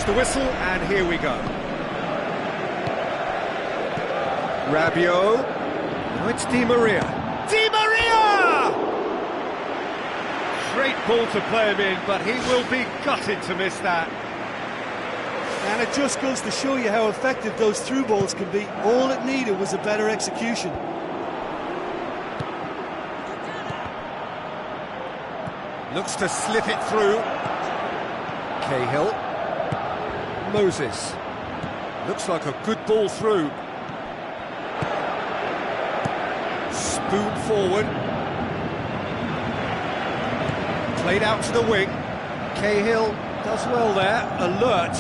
blows the whistle, and here we go. Rabiot. Now it's Di Maria. Di Maria! Great ball to play him in, but he will be gutted to miss that. And it just goes to show you how effective those through balls can be. All it needed was a better execution. Looks to slip it through. Cahill. Moses. Looks like a good ball through. Spoon forward. Played out to the wing. Cahill does well there. Alert.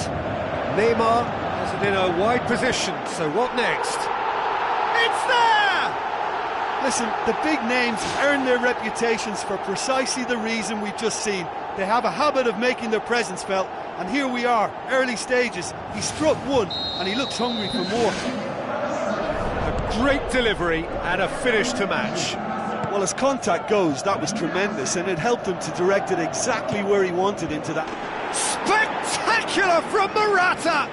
Neymar has it in a wide position, so what next? It's there! Listen, the big names earn their reputations for precisely the reason we've just seen. They have a habit of making their presence felt, and here we are, early stages. He struck one, and he looks hungry for more. A great delivery and a finish to match. Well, as contact goes, that was tremendous, and it helped him to direct it exactly where he wanted into that. Spectacular from Morata!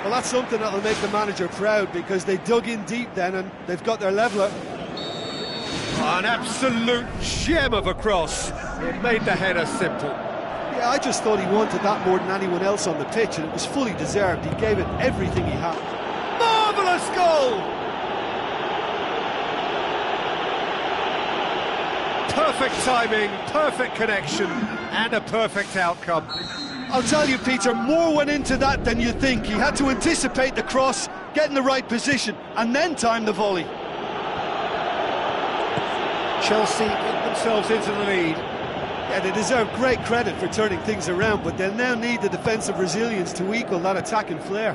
Well, that's something that'll make the manager proud, because they dug in deep then, and they've got their leveller. An absolute gem of a cross. It made the header simple. Yeah, I just thought he wanted that more than anyone else on the pitch, and it was fully deserved. He gave it everything he had. Marvellous goal! Perfect timing, perfect connection, and a perfect outcome. I'll tell you, Peter, more went into that than you think. He had to anticipate the cross, get in the right position, and then time the volley. Chelsea get themselves into the lead. Yeah, they deserve great credit for turning things around, but they'll now need the defensive resilience to equal that attacking flair.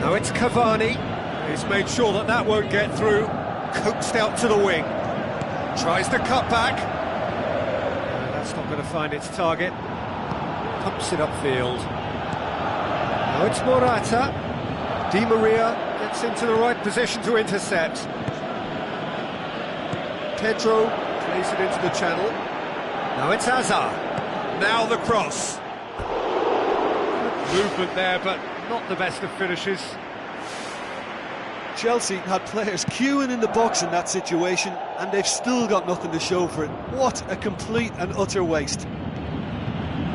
Now it's Cavani. He's made sure that that won't get through. Coaxed out to the wing. Tries to cut back. That's not going to find its target. Pumps it upfield. Now it's Morata. Di Maria gets into the right position to intercept. Pedro plays it into the channel. Now it's Hazard. Now the cross. Good movement there, but not the best of finishes. Chelsea had players queuing in the box in that situation, and they've still got nothing to show for it. What a complete and utter waste.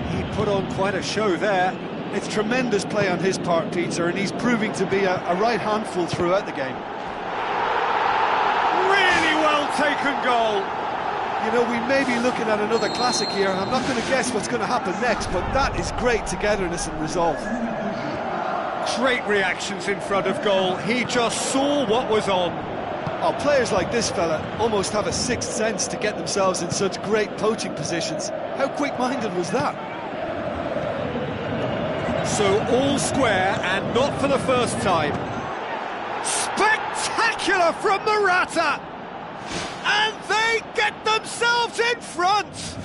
He put on quite a show there. It's tremendous play on his part, Peter, and he's proving to be a right handful throughout the game. Really well taken goal. You know, we may be looking at another classic here, and I'm not going to guess what's going to happen next, but that is great togetherness and resolve. Great reactions in front of goal. He just saw what was on. Oh, players like this fella almost have a sixth sense to get themselves in such great poaching positions. How quick-minded was that? So all square, and not for the first time. Spectacular from Morata! And they get themselves in front!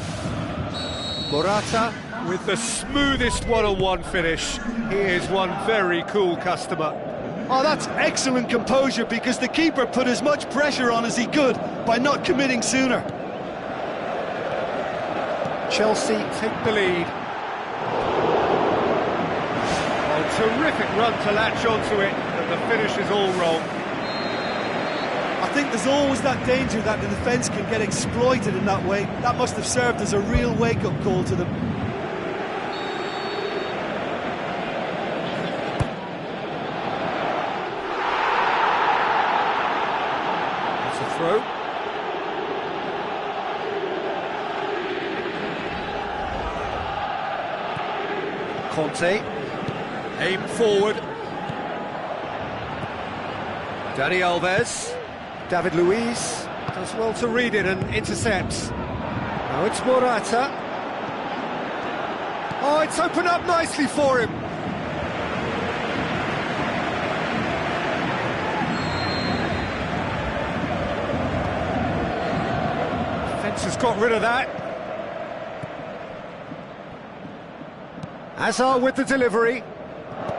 Morata with the smoothest one-on-one finish. He is one very cool customer. Oh, that's excellent composure, because the keeper put as much pressure on as he could by not committing sooner. Chelsea take the lead. A terrific run to latch onto it, but the finish is all wrong. I think there's always that danger that the defence can get exploited in that way. That must have served as a real wake-up call to them. That's a throw. Conte, aim forward. Dani Alves, David Luiz does well to read it and intercepts. Now it's Morata. Oh, it's opened up nicely for him. Defence has got rid of that. Hazard with the delivery.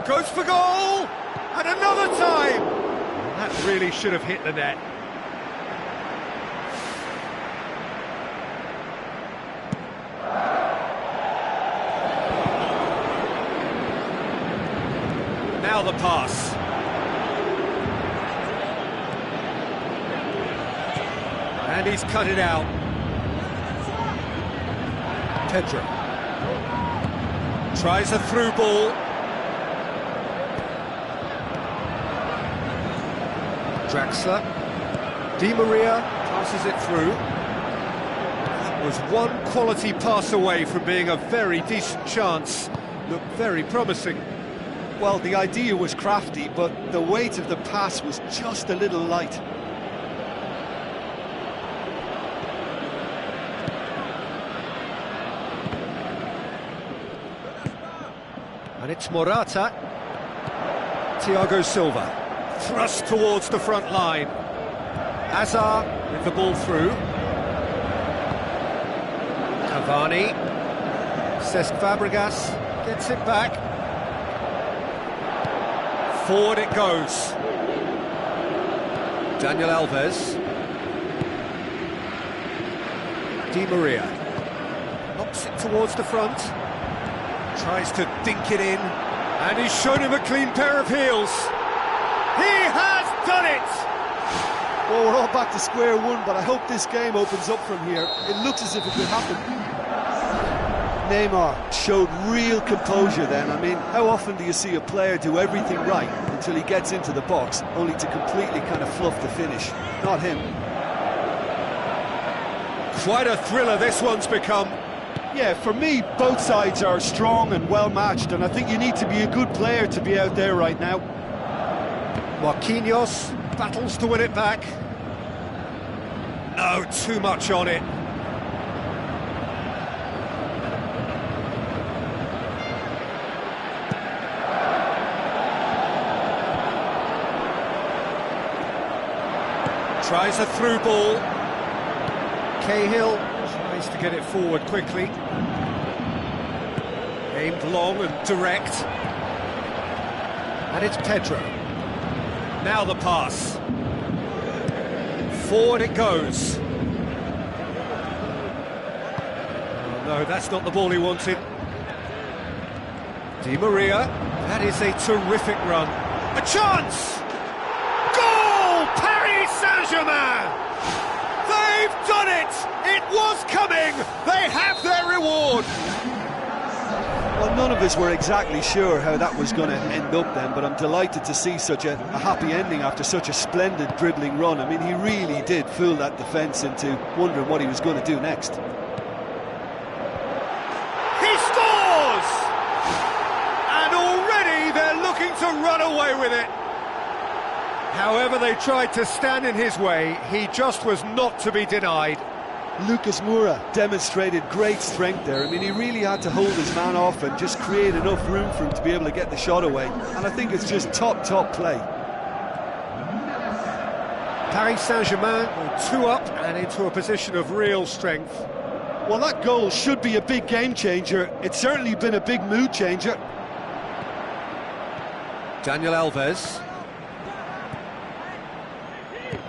Goes for goal! And another time! That really should have hit the net. Now the pass. And he's cut it out. Pedro. Tries a through ball. Draxler. Di Maria passes it through. That was one quality pass away from being a very decent chance. Looked very promising. Well, the idea was crafty, but the weight of the pass was just a little light. And it's Morata. Thiago Silva. Thrust towards the front line. Hazard with the ball through. Cavani. Cesc Fabregas gets it back. Forward it goes. Daniel Alves. Di Maria. Knocks it towards the front. Tries to dink it in. And he's shown him a clean pair of heels. He has done it! Well, we're all back to square one, but I hope this game opens up from here. It looks as if it could happen. Neymar showed real composure then. I mean, how often do you see a player do everything right until he gets into the box, only to completely kind of fluff the finish? Not him. Quite a thriller this one's become. Yeah, for me, both sides are strong and well-matched, and I think you need to be a good player to be out there right now. Marquinhos battles to win it back. No, too much on it. Tries a through ball. Cahill tries to get it forward quickly. Aimed long and direct. And it's Pedro. Now the pass. Forward it goes. Oh, no, that's not the ball he wanted. Di Maria. That is a terrific run. A chance! Goal! Paris Saint-Germain! They've done it! It was coming! They have their reward! Well, none of us were exactly sure how that was going to end up then, but I'm delighted to see such a happy ending after such a splendid dribbling run. I mean, he really did fool that defence into wondering what he was going to do next. He scores! And already they're looking to run away with it. However they tried to stand in his way, he just was not to be denied. Lucas Moura demonstrated great strength there. I mean, he really had to hold his man off and just create enough room for him to be able to get the shot away. And I think it's just top play. Paris Saint-Germain go 2 up and into a position of real strength. Well, that goal should be a big game changer. It's certainly been a big mood changer. Daniel Alves.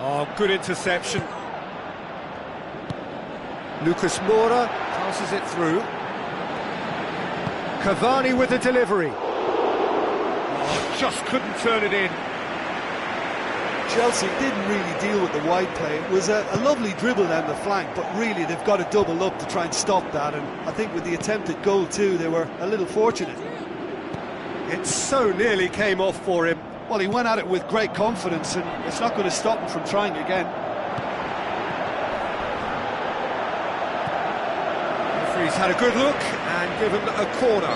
Oh, good interception. Lucas Moura passes it through. Cavani with the delivery. Oh, just couldn't turn it in. Chelsea didn't really deal with the wide play. It was a lovely dribble down the flank, but really they've got to double up to try and stop that. And I think with the attempted goal too, they were a little fortunate. It so nearly came off for him. Well, he went at it with great confidence, and it's not going to stop him from trying again. He's had a good look and given a corner.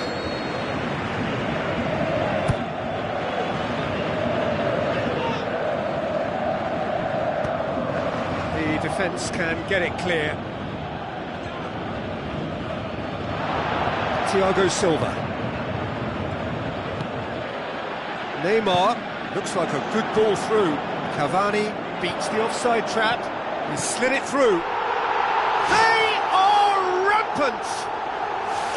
The defence can get it clear. Thiago Silva. Neymar, looks like a good ball through. Cavani beats the offside trap. He slid it through.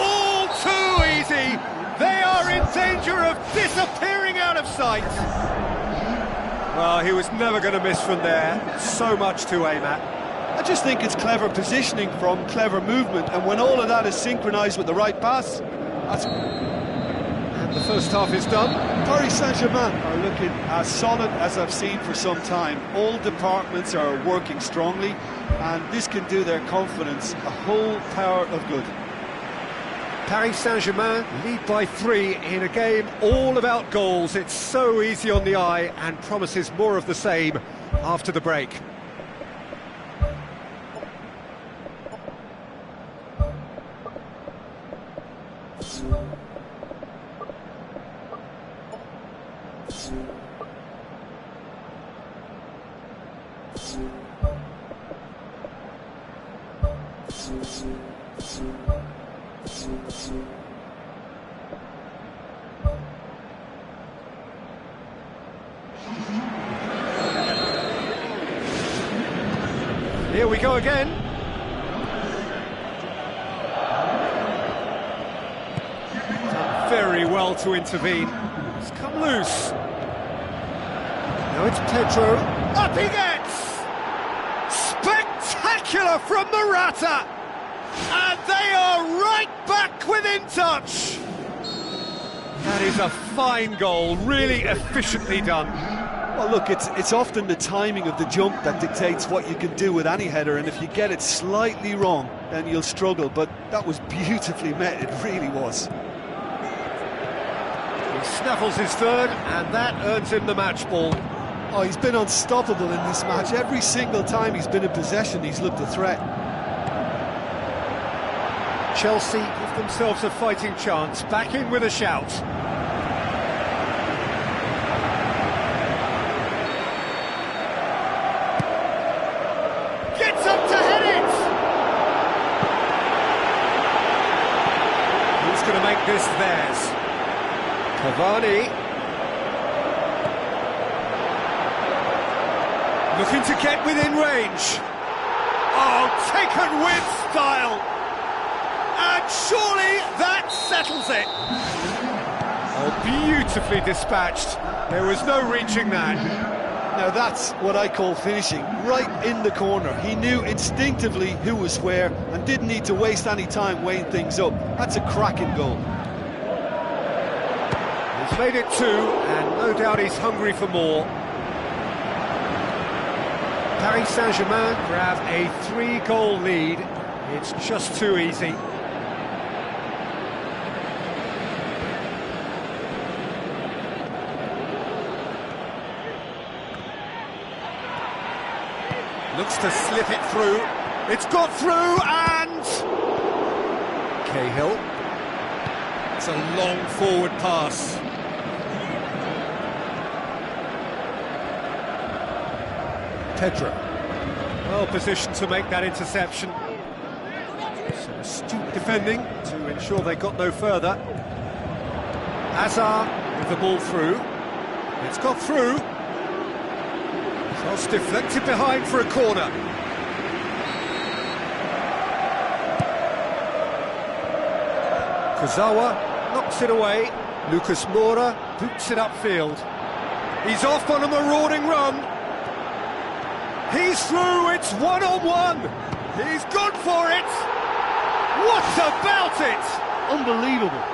All too easy. They are in danger of disappearing out of sight. Well, he was never going to miss from there. So much to aim at. I just think it's clever positioning from clever movement, and when all of that is synchronised with the right pass, that's... And And the first half is done. Paris Saint-Germain are looking as solid as I've seen for some time. All departments are working strongly, and this can do their confidence a whole power of good. Paris Saint-Germain lead by 3 in a game all about goals. It's so easy on the eye and promises more of the same after the break. Here we go again. Done very well to intervene. It's come loose. Now it's Pedro. Up he gets! Spectacular from Morata! And they are right back within touch! That is a fine goal, really efficiently done. Well, look, it's often the timing of the jump that dictates what you can do with any header, and if you get it slightly wrong, then you'll struggle, but that was beautifully met, it really was. He snaffles his third, and that earns him the match ball. Oh, he's been unstoppable in this match. Every single time he's been in possession, he's looked a threat. Chelsea give themselves a fighting chance, back in with a shout. Gets up to head it! Who's going to make this theirs? Cavani. Looking to get within range. Oh, taken with style! And surely that settles it. Oh, beautifully dispatched. There was no reaching that. Now that's what I call finishing, right in the corner. He knew instinctively who was where and didn't need to waste any time weighing things up. That's a cracking goal. He's made it 2, and no doubt he's hungry for more. Paris Saint-Germain grab a 3-goal lead. It's just too easy. Looks to slip it through. It's got through, and Cahill. It's a long forward pass. Pedro. Well positioned to make that interception. Some astute defending to ensure they got no further. Hazard with the ball through. It's got through. Cross deflected behind for a corner. Kurzawa knocks it away. Lucas Moura boots it upfield. He's off on a marauding run. He's through, it's 1-on-1. He's gone for it. What about it? Unbelievable.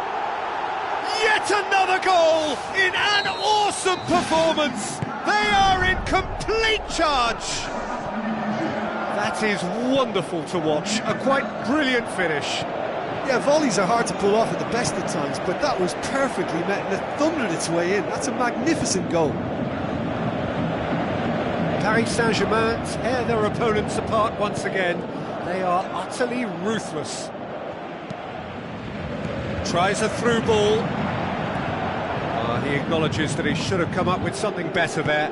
Yet another goal in an awesome performance. They are in complete charge. That is wonderful to watch. A quite brilliant finish. Yeah, volleys are hard to pull off at the best of times, but that was perfectly met and it thundered its way in. That's a magnificent goal. Paris Saint-Germain tear their opponents apart once again. They are utterly ruthless. Tries a through ball. He acknowledges that he should have come up with something better there.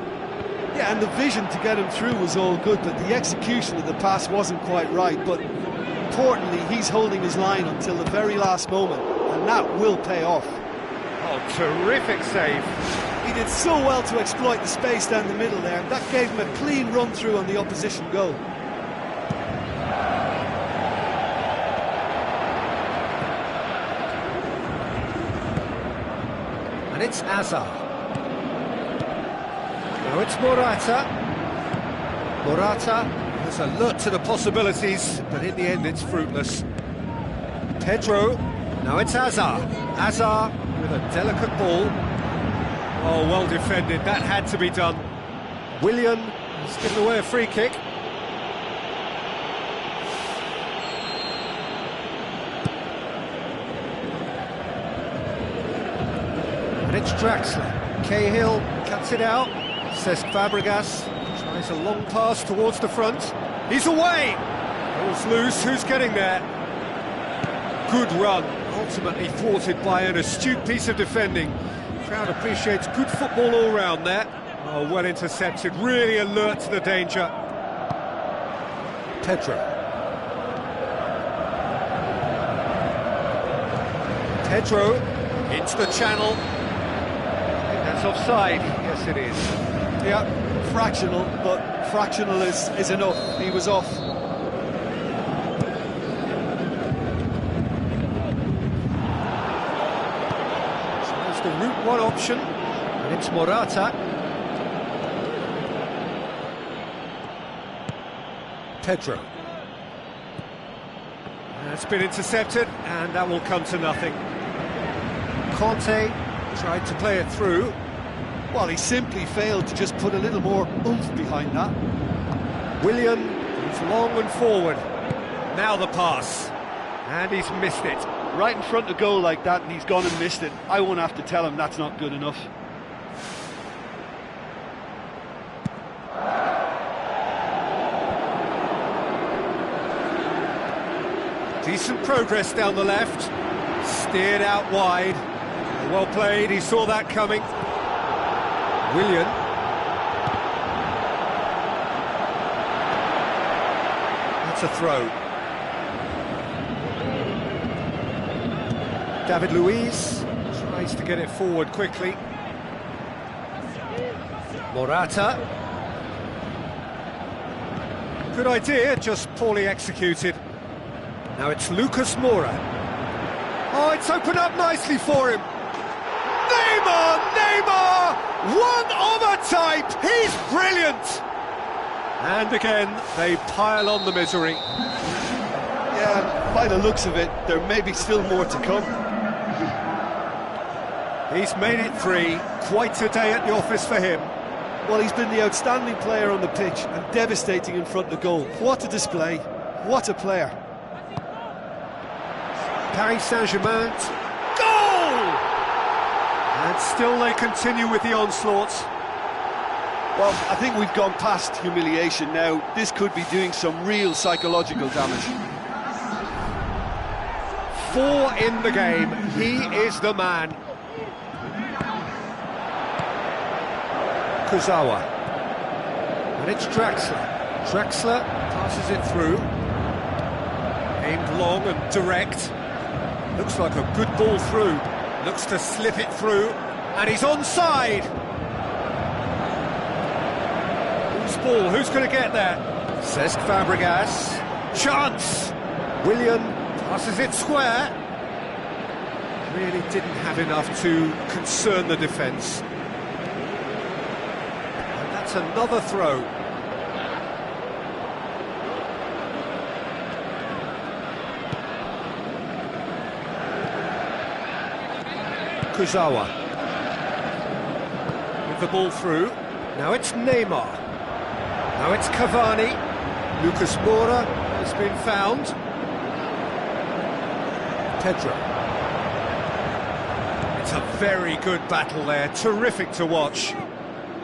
Yeah, and the vision to get him through was all good, but the execution of the pass wasn't quite right. But importantly, he's holding his line until the very last moment, and that will pay off. Oh, terrific save. He did so well to exploit the space down the middle there. That gave him a clean run-through on the opposition goal. And it's Hazard. Now it's Morata. Morata has alert to the possibilities, but in the end it's fruitless. Pedro. Now it's Hazard. Hazard with a delicate ball. Oh, well defended, that had to be done. Willian has given away a free kick. And it's Draxler. Cahill cuts it out. Cesc Fabregas tries a long pass towards the front. He's away! Ball's loose, who's getting there? Good run, ultimately thwarted by an astute piece of defending. Crowd appreciates good football all round there. Oh, well intercepted, really alert to the danger. Pedro. Pedro into the channel. I think that's offside. Yes, it is. Yeah, fractional, but fractional is enough. He was off. So it's the route one option, and it's Morata. Pedro. That's been intercepted, and that will come to nothing. Conte tried to play it through. Well, he simply failed to just put a little more oomph behind that. Willian moves long and forward. Now the pass. And he's missed it. Right in front of goal like that, and he's gone and missed it. I won't have to tell him that's not good enough. Decent progress down the left. Steered out wide. Well played, he saw that coming. Willian. That's a throw. David Luiz tries to get it forward quickly. Morata. Good idea, just poorly executed. Now it's Lucas Moura. Oh, it's opened up nicely for him. Neymar! Neymar! One of a type! He's brilliant! And again, they pile on the misery. Yeah, by the looks of it, there may be still more to come. He's made it 3. Quite a day at the office for him. Well, he's been the outstanding player on the pitch and devastating in front of goal. What a display. What a player. Paris Saint-Germain. Goal! And still they continue with the onslaughts. Well, I think we've gone past humiliation now. This could be doing some real psychological damage. 4 in the game. He is the man. Kurzawa. And it's Draxler. Draxler passes it through. Aimed long and direct. Looks like a good ball through. Looks to slip it through. And he's onside. Whose ball? Who's going to get there? Cesc Fabregas. Chance! Willian passes it square. Really didn't have enough to concern the defence. And that's another throw. Kurzawa with the ball through. Now it's Neymar. Now it's Cavani. Lucas Moura has been found. Pedro. It's a very good battle there. Terrific to watch.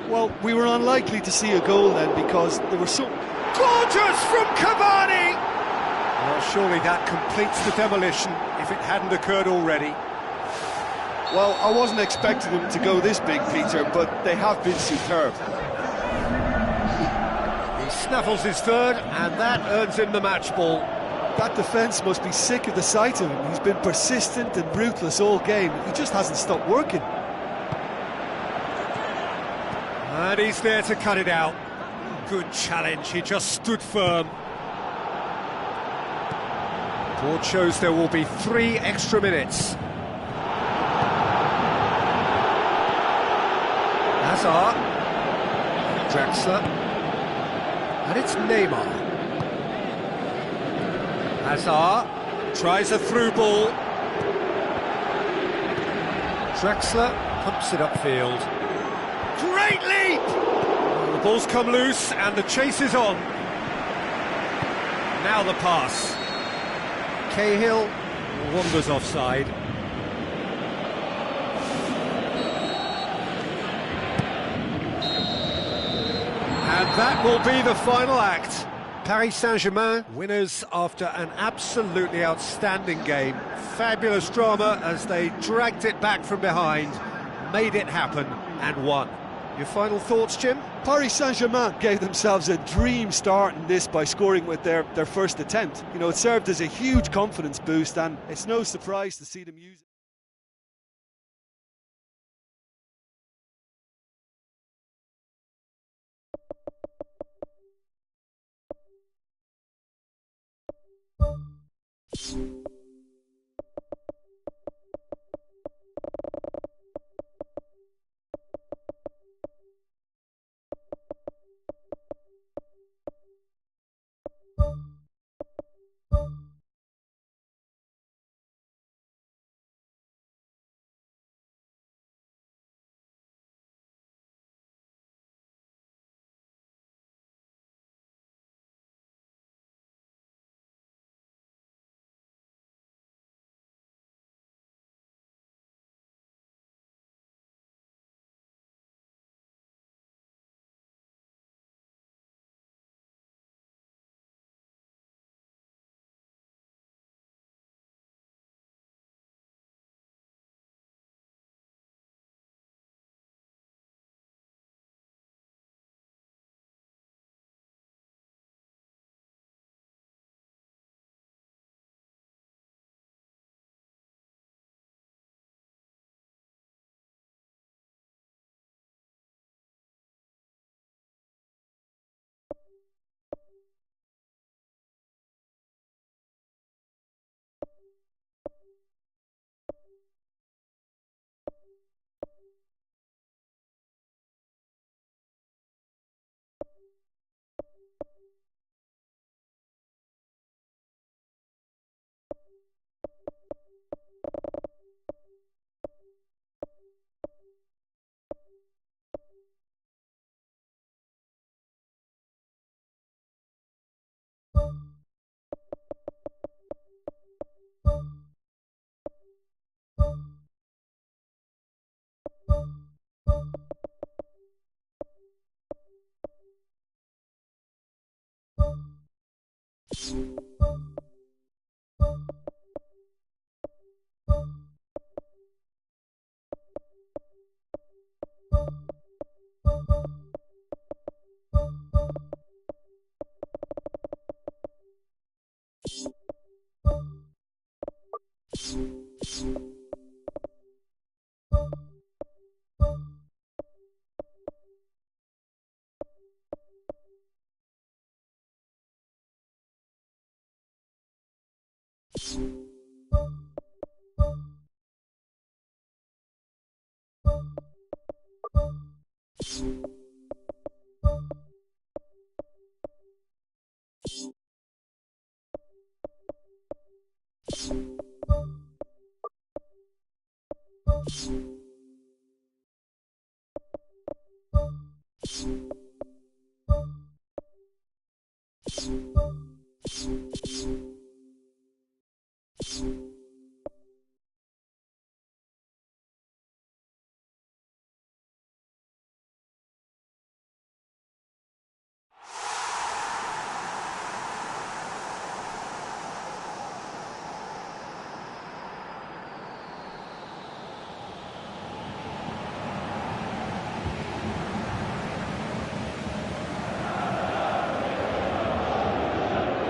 Well, we were unlikely to see a goal then because there were so... Gorgeous from Cavani! Well, surely that completes the demolition if it hadn't occurred already. Well, I wasn't expecting them to go this big, Peter, but they have been superb. He snaffles his third, and that earns him the match ball. That defence must be sick of the sight of him. He's been persistent and ruthless all game. He just hasn't stopped working. And he's there to cut it out. Good challenge, he just stood firm. Board shows there will be 3 extra minutes. Hazard, Draxler, and it's Neymar. Hazard tries a through ball. Drexler pumps it upfield. Great leap! The ball's come loose and the chase is on. Now the pass. Cahill wanders offside. And that will be the final act. Paris Saint-Germain winners after an absolutely outstanding game. Fabulous drama as they dragged it back from behind, made it happen and won. Your final thoughts, Jim? Paris Saint-Germain gave themselves a dream start in this by scoring with their first attempt. You know, it served as a huge confidence boost, and it's no surprise to see them use it.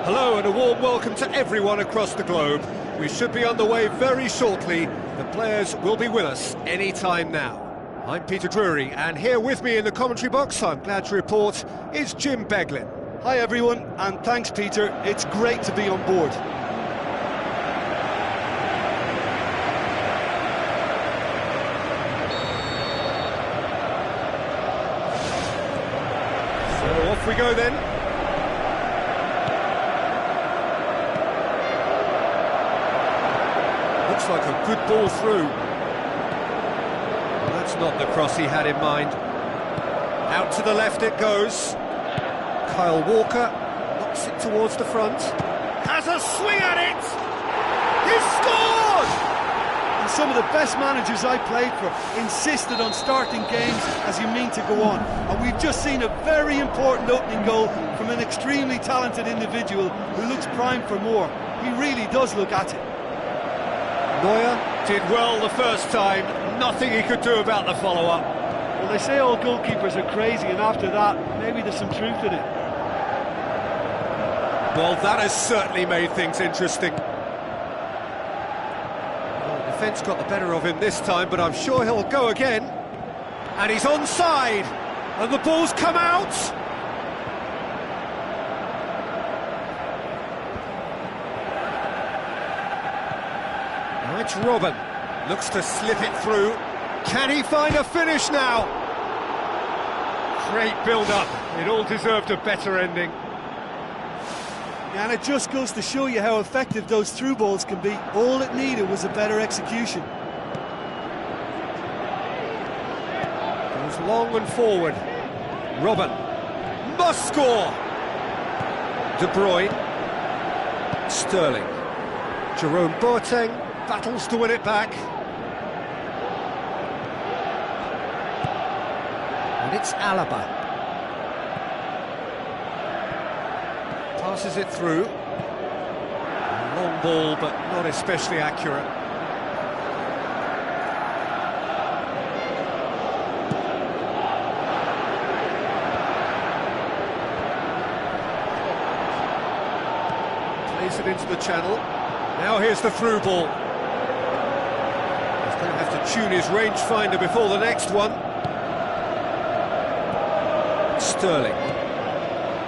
Hello and a warm welcome to everyone across the globe. We should be on the way very shortly. The players will be with us any time now. I'm Peter Drury, and here with me in the commentary box, I'm glad to report, is Jim Beglin. Hi everyone, and thanks Peter, it's great to be on board. So off we go then. Looks like a good ball through. not the cross he had in mind. Out to the left it goes. Kyle Walker knocks it towards the front. Has a swing at it! He's scored! And some of the best managers I played for insisted on starting games as you mean to go on. And we've just seen a very important opening goal from an extremely talented individual who looks primed for more. He really does look at it. Neuer did well the first time, nothing he could do about the follow-up. Well, they say all goalkeepers are crazy, and after that, maybe there's some truth in it. Well, that has certainly made things interesting. Well, the defence got the better of him this time, but I'm sure he'll go again. And he's onside, and the ball's come out. Now it's Robin, looks to slip it through. Can he find a finish now? Great build-up, it all deserved a better ending. Yeah, and it just goes to show you how effective those through balls can be. All it needed was a better execution. Goes long and forward. Robin must score. De Bruyne. Sterling. Jerome Boateng battles to win it back. And it's Alaba. Passes it through. Long ball, but not especially accurate. Plays it into the channel. Now here's the through ball. He's going to have to tune his rangefinder before the next one. Sterling.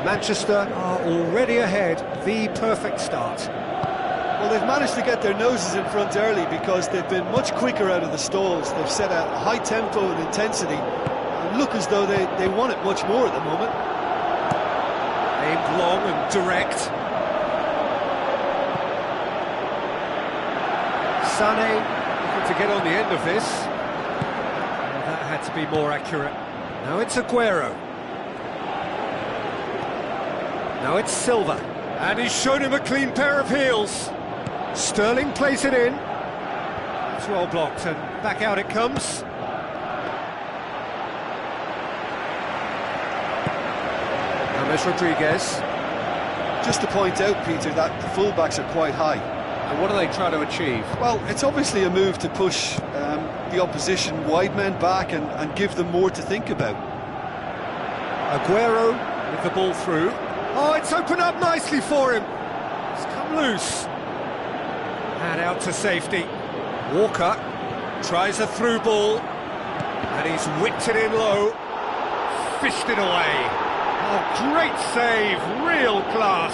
Manchester are already ahead, the perfect start. Well, they've managed to get their noses in front early because they've been much quicker out of the stalls. They've set a high tempo and intensity and look as though they want it much more at the moment. Aimed long and direct. Sané looking to get on the end of this. And that had to be more accurate. Now it's Aguero. Now it's Silva, and he's shown him a clean pair of heels. Sterling plays it in. It's well blocked, and back out it comes. James Rodriguez. Just to point out, Peter, that the fullbacks are quite high. And what are they trying to achieve? Well, it's obviously a move to push the opposition wide men back and give them more to think about. Aguero with the ball through. Oh, it's opened up nicely for him. It's come loose. And out to safety. Walker tries a through ball. And he's whipped it in low. Fished it away. Oh, great save. Real class.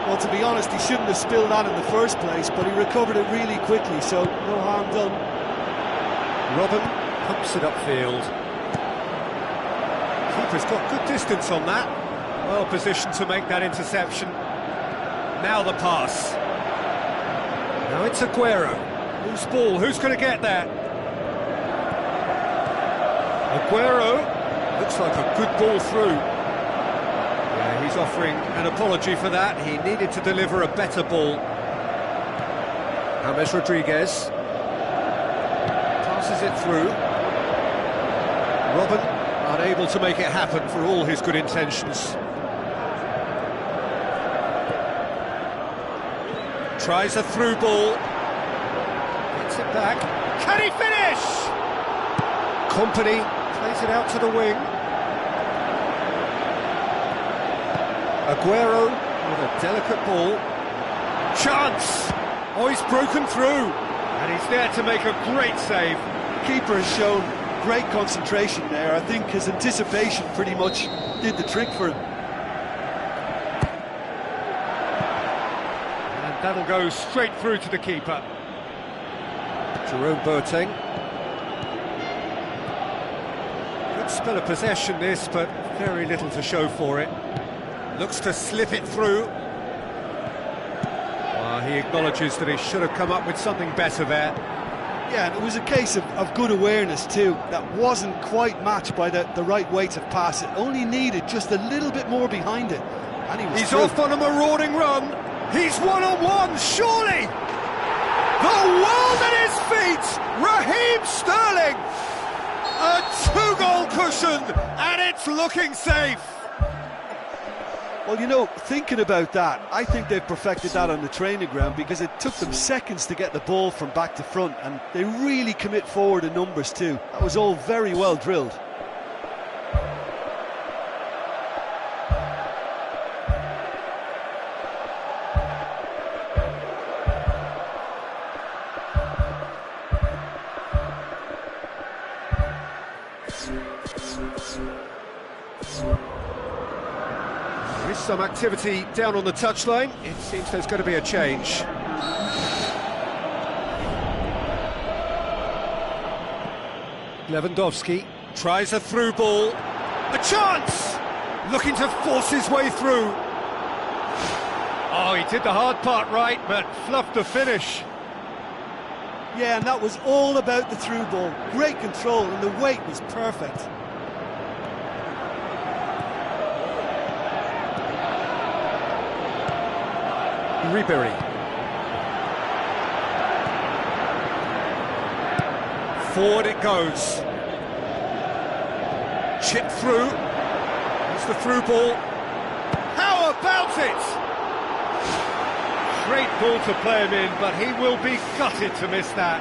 Well, to be honest, he shouldn't have spilled that in the first place, but he recovered it really quickly, so no harm done. Robin pumps it upfield. Keeper's got good distance on that. Well positioned to make that interception. Now the pass. Now it's Aguero. Whose ball? Who's going to get there? Aguero. Looks like a good ball through. Yeah, he's offering an apology for that. He needed to deliver a better ball. James Rodriguez. Passes it through. Robin unable to make it happen for all his good intentions. Tries a through ball. Gets it back. Can he finish? Company plays it out to the wing. Aguero with a delicate ball. Chance! Oh, he's broken through. And he's there to make a great save. Keeper has shown great concentration there. I think his anticipation pretty much did the trick for him. And that'll go straight through to the keeper. Jerome Boateng. Good spell of possession this, but very little to show for it. Looks to slip it through. Well, he acknowledges that he should have come up with something better there. Yeah, and it was a case of good awareness too. That wasn't quite matched by the right weight of pass. It only needed just a little bit more behind it. And He's off on a marauding run. He's one-on-one, surely! The world at his feet! Raheem Sterling! A two-goal cushion, and it's looking safe. Well, you know, thinking about that, I think they've perfected that on the training ground, because it took them seconds to get the ball from back to front, and they really commit forward in numbers too. That was all very well drilled. There is some activity down on the touchline. It seems there's going to be a change. Lewandowski tries a through ball. A chance! Looking to force his way through. Oh, he did the hard part right, but fluffed the finish. Yeah, and that was all about the through ball. Great control, and the weight was perfect. Ribery. Forward it goes. Chip through. It's the through ball. How about it? Great ball to play him in, but he will be gutted to miss that.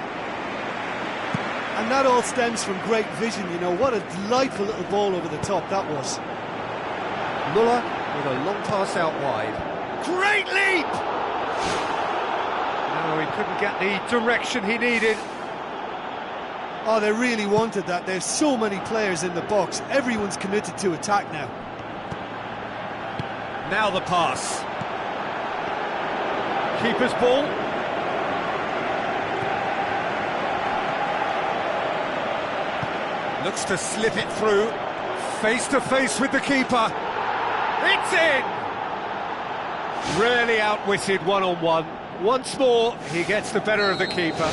And that all stems from great vision, you know. What a delightful little ball over the top that was. Muller with a long pass out wide. Great leap! No, he couldn't get the direction he needed. Oh, they really wanted that. There's so many players in the box. Everyone's committed to attack now. Now the pass. Keeper's ball. Looks to slip it through. Face to face with the keeper. It's in! Really outwitted one-on-one. Once more, he gets the better of the keeper.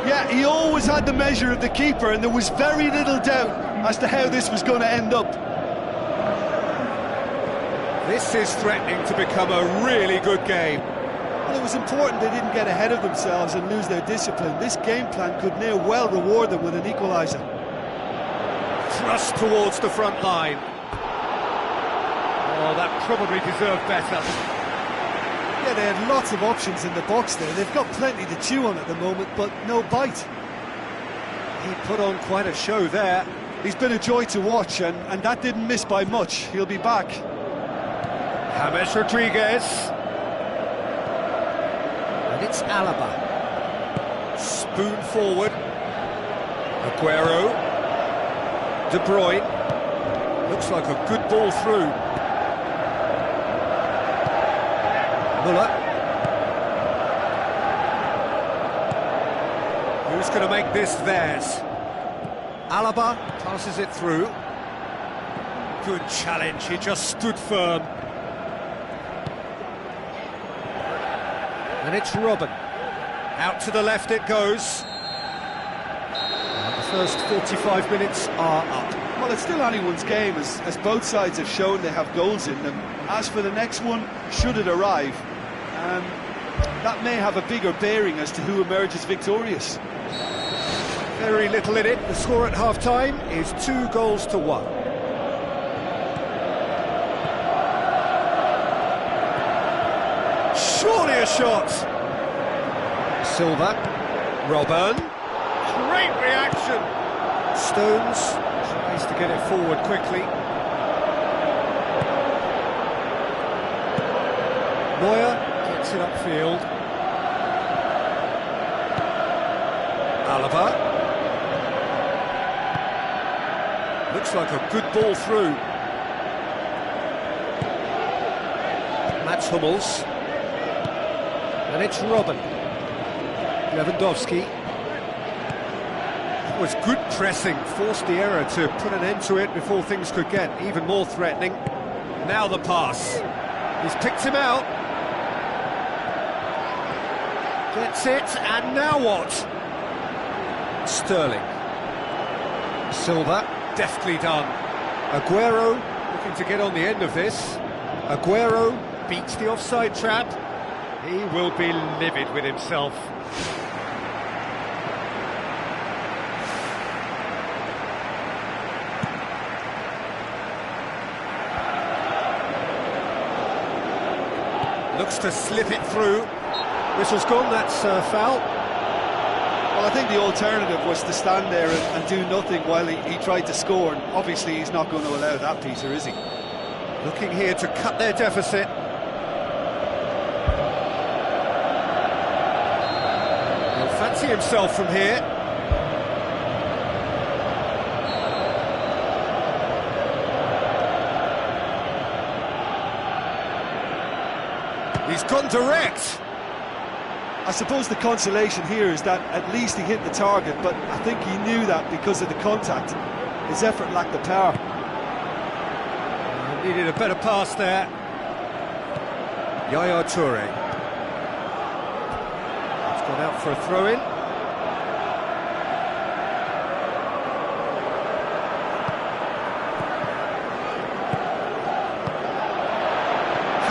Yeah, he always had the measure of the keeper, and there was very little doubt as to how this was going to end up. This is threatening to become a really good game. Well, it was important they didn't get ahead of themselves and lose their discipline. This game plan could now well reward them with an equaliser. Thrust towards the front line. Oh, that probably deserved better. Yeah, they had lots of options in the box there. They've got plenty to chew on at the moment, but no bite. He put on quite a show there. He's been a joy to watch, and that didn't miss by much. He'll be back. James Rodriguez. And it's Alaba. Spoon forward. Aguero. De Bruyne. Looks like a good ball through. Muller. Who's going to make this theirs? Alaba passes it through. Good challenge, he just stood firm. And it's Robben. Out to the left it goes. And the first 45 minutes are up. Well, it's still anyone's game, as both sides have shown they have goals in them. As for the next one, should it arrive, that may have a bigger bearing as to who emerges victorious. Very little in it. The score at half-time is 2-1. Surely a shot. Silva. Robben. Great reaction. Stones tries to get it forward quickly. Neuer gets it upfield. Alaba. Looks like a good ball through. Mats Hummels. And it's Robben. Lewandowski. That was good pressing, forced the error to put an end to it before things could get even more threatening. Now the pass. He's picked him out. Gets it, and now what? Sterling. Silva, deftly done. Aguero, looking to get on the end of this. Aguero beats the offside trap. He will be livid with himself. Looks to slip it through. Whistle's gone, that's foul. Well, I think the alternative was to stand there and do nothing while he tried to score, and obviously he's not going to allow that, Peter, is he? Looking here to cut their deficit. He'll fancy himself from here. He's gone direct. I suppose the consolation here is that at least he hit the target, but I think he knew that because of the contact. His effort lacked the power. Needed a better pass there. Yaya Toure. It's gone out for a throw-in.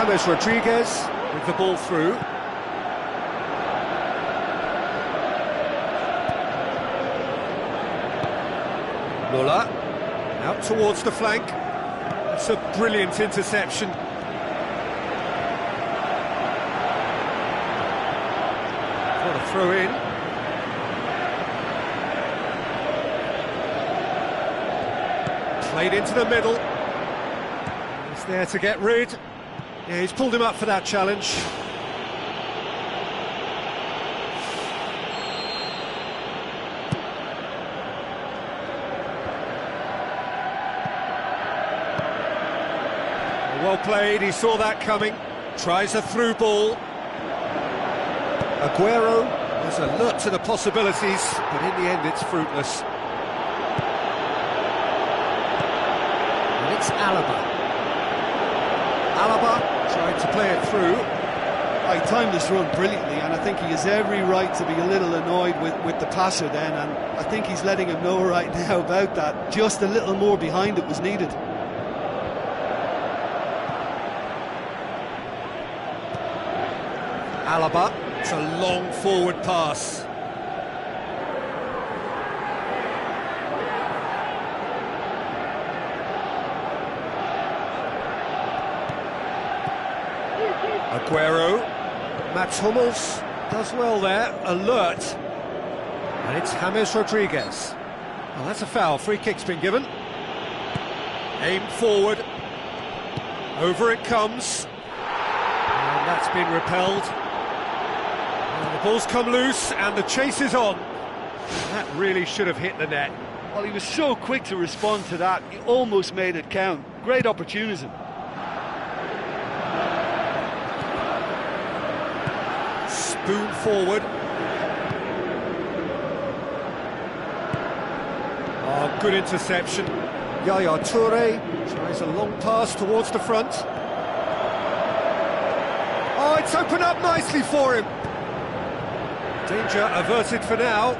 James Rodriguez with the ball through. Muller out towards the flank. That's a brilliant interception. What a throw in. Played into the middle. He's there to get rid. Yeah, he's pulled him up for that challenge. Well played, he saw that coming. Tries a through ball. Aguero is alert to the possibilities, but in the end it's fruitless. And it's Alaba. Alaba tried to play it through. He timed this run brilliantly, and I think he has every right to be a little annoyed with the passer then, and I think he's letting him know right now about that. Just a little more behind it was needed. Alaba, it's a long forward pass. Aguero, Mats Hummels does well there, alert. And it's James Rodriguez. Well, that's a foul, free kick's been given. Aim forward, over it comes. And that's been repelled. And the ball's come loose and the chase is on. That really should have hit the net. Well, he was so quick to respond to that, he almost made it count. Great opportunism. Spoon forward. Oh, good interception. Yaya Toure tries a long pass towards the front. Oh, it's opened up nicely for him. Danger averted for now.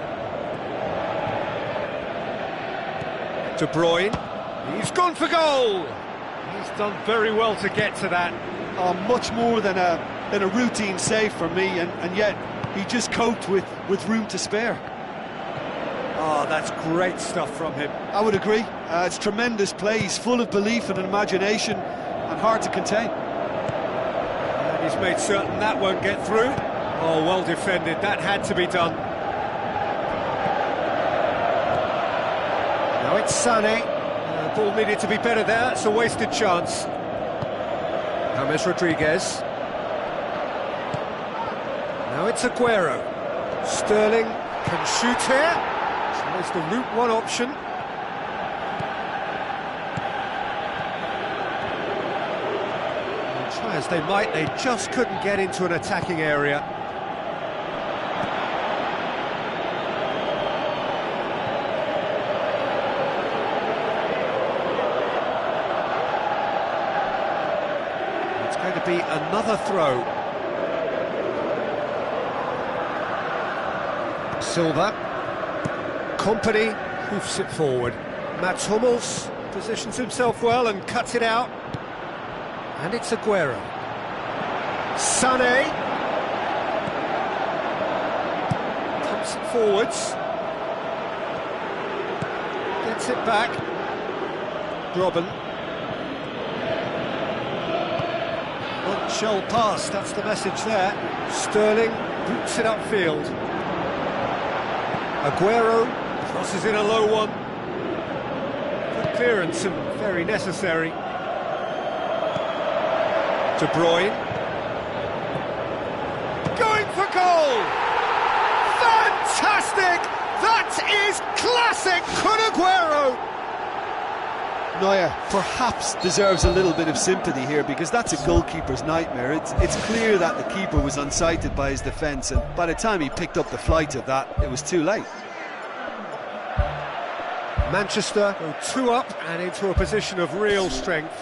De Bruyne. He's gone for goal. He's done very well to get to that. Oh, much more than a routine save for me, and yet he just coped with room to spare. Oh, that's great stuff from him. I would agree. It's tremendous play. He's full of belief and imagination and hard to contain. And he's made certain that won't get through. Oh, well defended. That had to be done. Now it's Sané. Ball needed to be better there. It's a wasted chance. James Rodriguez. Now it's Aguero. Sterling can shoot here. Tries the route one option. And try as they might, they just couldn't get into an attacking area. It's going to be another throw. Silva. Company hoofs it forward. Mats Hummels positions himself well and cuts it out. And it's Aguero. Sané pumps it forwards. Gets it back. Robin. One shell pass, that's the message there. Sterling boots it upfield. Aguero crosses in a low one. Good clearance and very necessary. De Bruyne. Going for goal! Fantastic! That is classic Kun Aguero! Neuer perhaps deserves a little bit of sympathy here, because that's a goalkeeper's nightmare. It's clear that the keeper was unsighted by his defence, and by the time he picked up the flight of that, it was too late. Manchester go 2 up and into a position of real strength.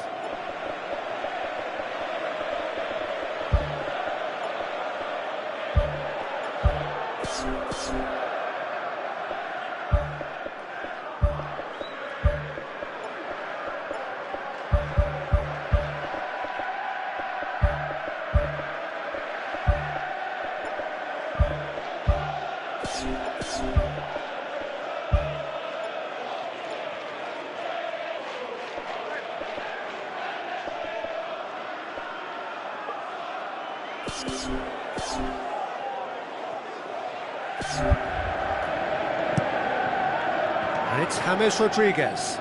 And it's James Rodriguez.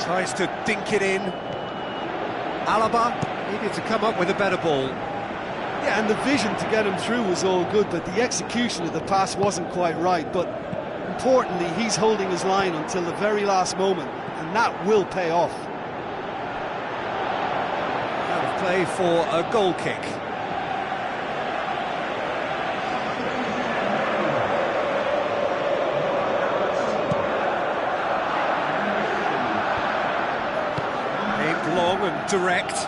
Tries to dink it in. Alaba needed to come up with a better ball. Yeah, and the vision to get him through was all good, but the execution of the pass wasn't quite right. But importantly, he's holding his line until the very last moment, and that will pay off. Out of play for a goal kick. Aimed long and direct.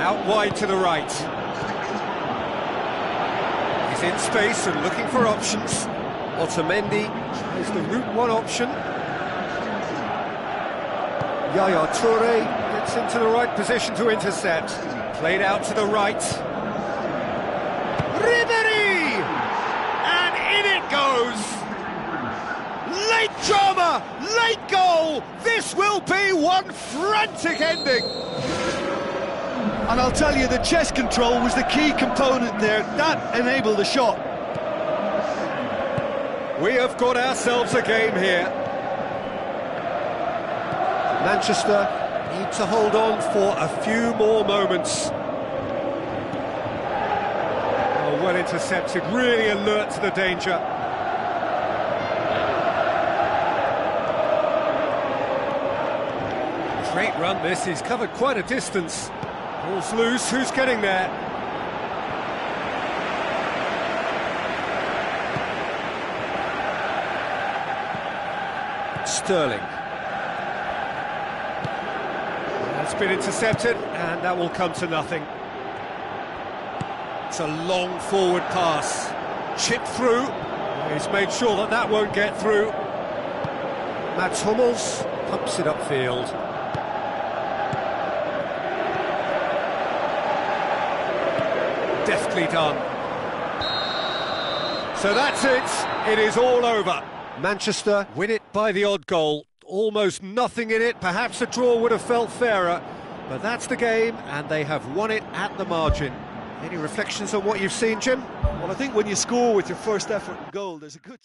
Out wide to the right. He's in space and looking for options. Otamendi is the route one option. Yaya Toure gets into the right position to intercept. Played out to the right. Ribéry! And in it goes! Late drama! Late goal! This will be one frantic ending! And I'll tell you, the chest control was the key component there. That enabled the shot. We have got ourselves a game here. Manchester need to hold on for a few more moments. Oh, well intercepted, really alert to the danger. Great run this, he's covered quite a distance. Ball's loose, who's getting there? Sterling. That's been intercepted, and that will come to nothing. It's a long forward pass. Chipped through. He's made sure that that won't get through. Mats Hummels pumps it upfield. Deftly done. So that's it. It is all over. Manchester win it by the odd goal. Almost nothing in it. Perhaps a draw would have felt fairer. But that's the game, and they have won it at the margin. Any reflections on what you've seen, Jim? Well, I think when you score with your first effort goal, there's a good...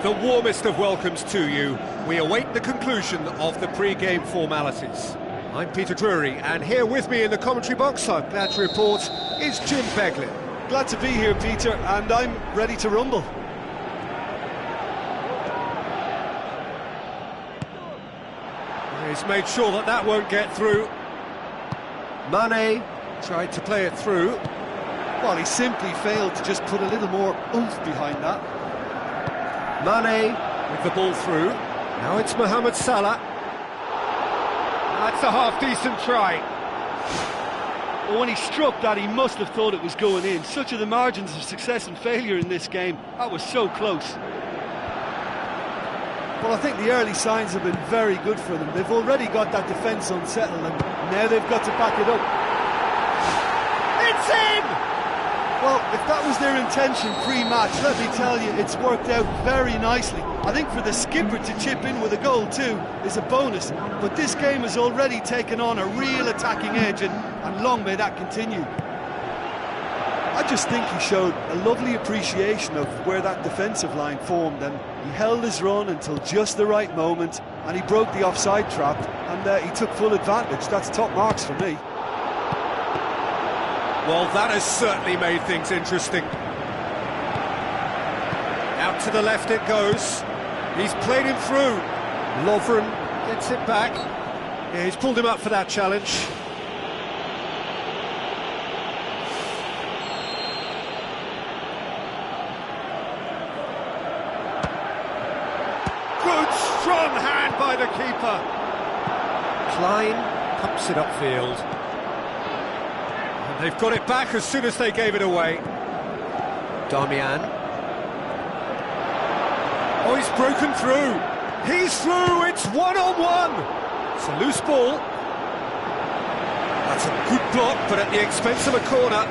The warmest of welcomes to you. We await the conclusion of the pre-game formalities. I'm Peter Drury, and here with me in the commentary box, I'm glad to report, is Jim Beglin. Glad to be here, Peter, and I'm ready to rumble. He's made sure that that won't get through. Mane tried to play it through. Well, he simply failed to just put a little more oomph behind that. Mane with the ball through. Now it's Mohamed Salah. That's a half-decent try. Well, when he struck that, he must have thought it was going in. Such are the margins of success and failure in this game. That was so close. Well, I think the early signs have been very good for them. They've already got that defence unsettled, and now they've got to back it up. It's in! Well, if that was their intention pre-match, let me tell you, it's worked out very nicely. I think for the skipper to chip in with a goal too is a bonus, but this game has already taken on a real attacking edge, and long may that continue. I just think he showed a lovely appreciation of where that defensive line formed, and he held his run until just the right moment, and he broke the offside trap, and he took full advantage. That's top marks for me. Well, that has certainly made things interesting. Out to the left it goes. He's played him through. Lovren gets it back. Yeah, he's pulled him up for that challenge. Good, strong hand by the keeper. Klein pumps it upfield. They've got it back as soon as they gave it away. Darmian. Oh, he's broken through. He's through, it's one-on-one. It's a loose ball. That's a good block, but at the expense of a corner.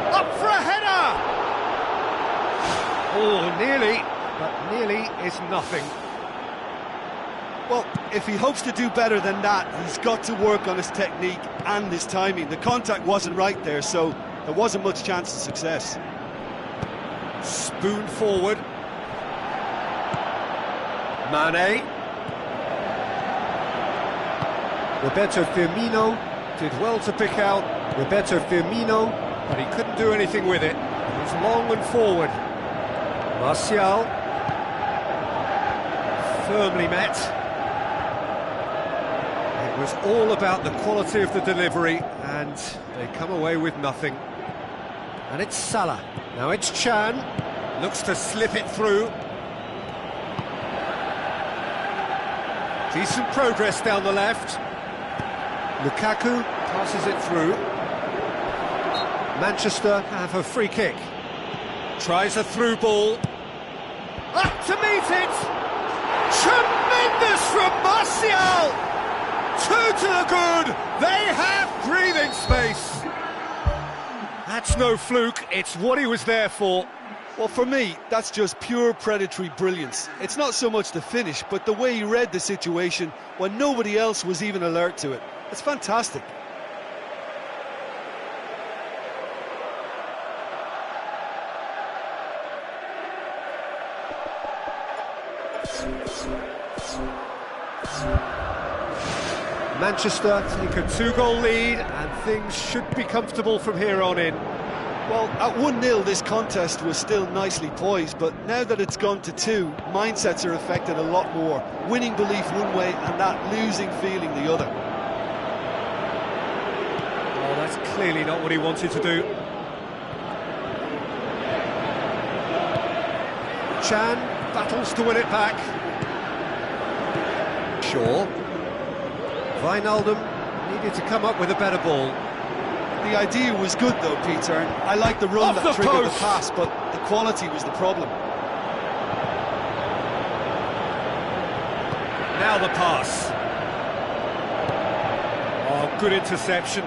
Up for a header! Oh, nearly, but nearly is nothing. Well, if he hopes to do better than that, he's got to work on his technique and his timing. The contact wasn't right there, so there wasn't much chance of success. Spoon forward. Mane. Roberto Firmino did well to pick out Roberto Firmino, but he couldn't do anything with it. It was long and forward. Martial. firmly met. It was all about the quality of the delivery, and they come away with nothing. And it's Salah. Now it's Chan. Looks to slip it through. Decent progress down the left. Lukaku passes it through. Manchester have a free kick. Tries a through ball. Up to meet it! Tremendous from Martial! Two to the good! They have breathing space! That's no fluke, it's what he was there for. Well, for me, that's just pure predatory brilliance. It's not so much the finish, but the way he read the situation when nobody else was even alert to it. It's fantastic. Manchester take a 2-goal lead, and things should be comfortable from here on in. Well, at 1-0 this contest was still nicely poised, but now that it's gone to 2, mindsets are affected a lot more. Winning belief one way and that losing feeling the other. Oh, that's clearly not what he wanted to do. Chan battles to win it back. Shaw. Wijnaldum needed to come up with a better ball. The idea was good though, Peter, and I like the run that triggered the pass, but the quality was the problem. Now the pass. Oh, good interception.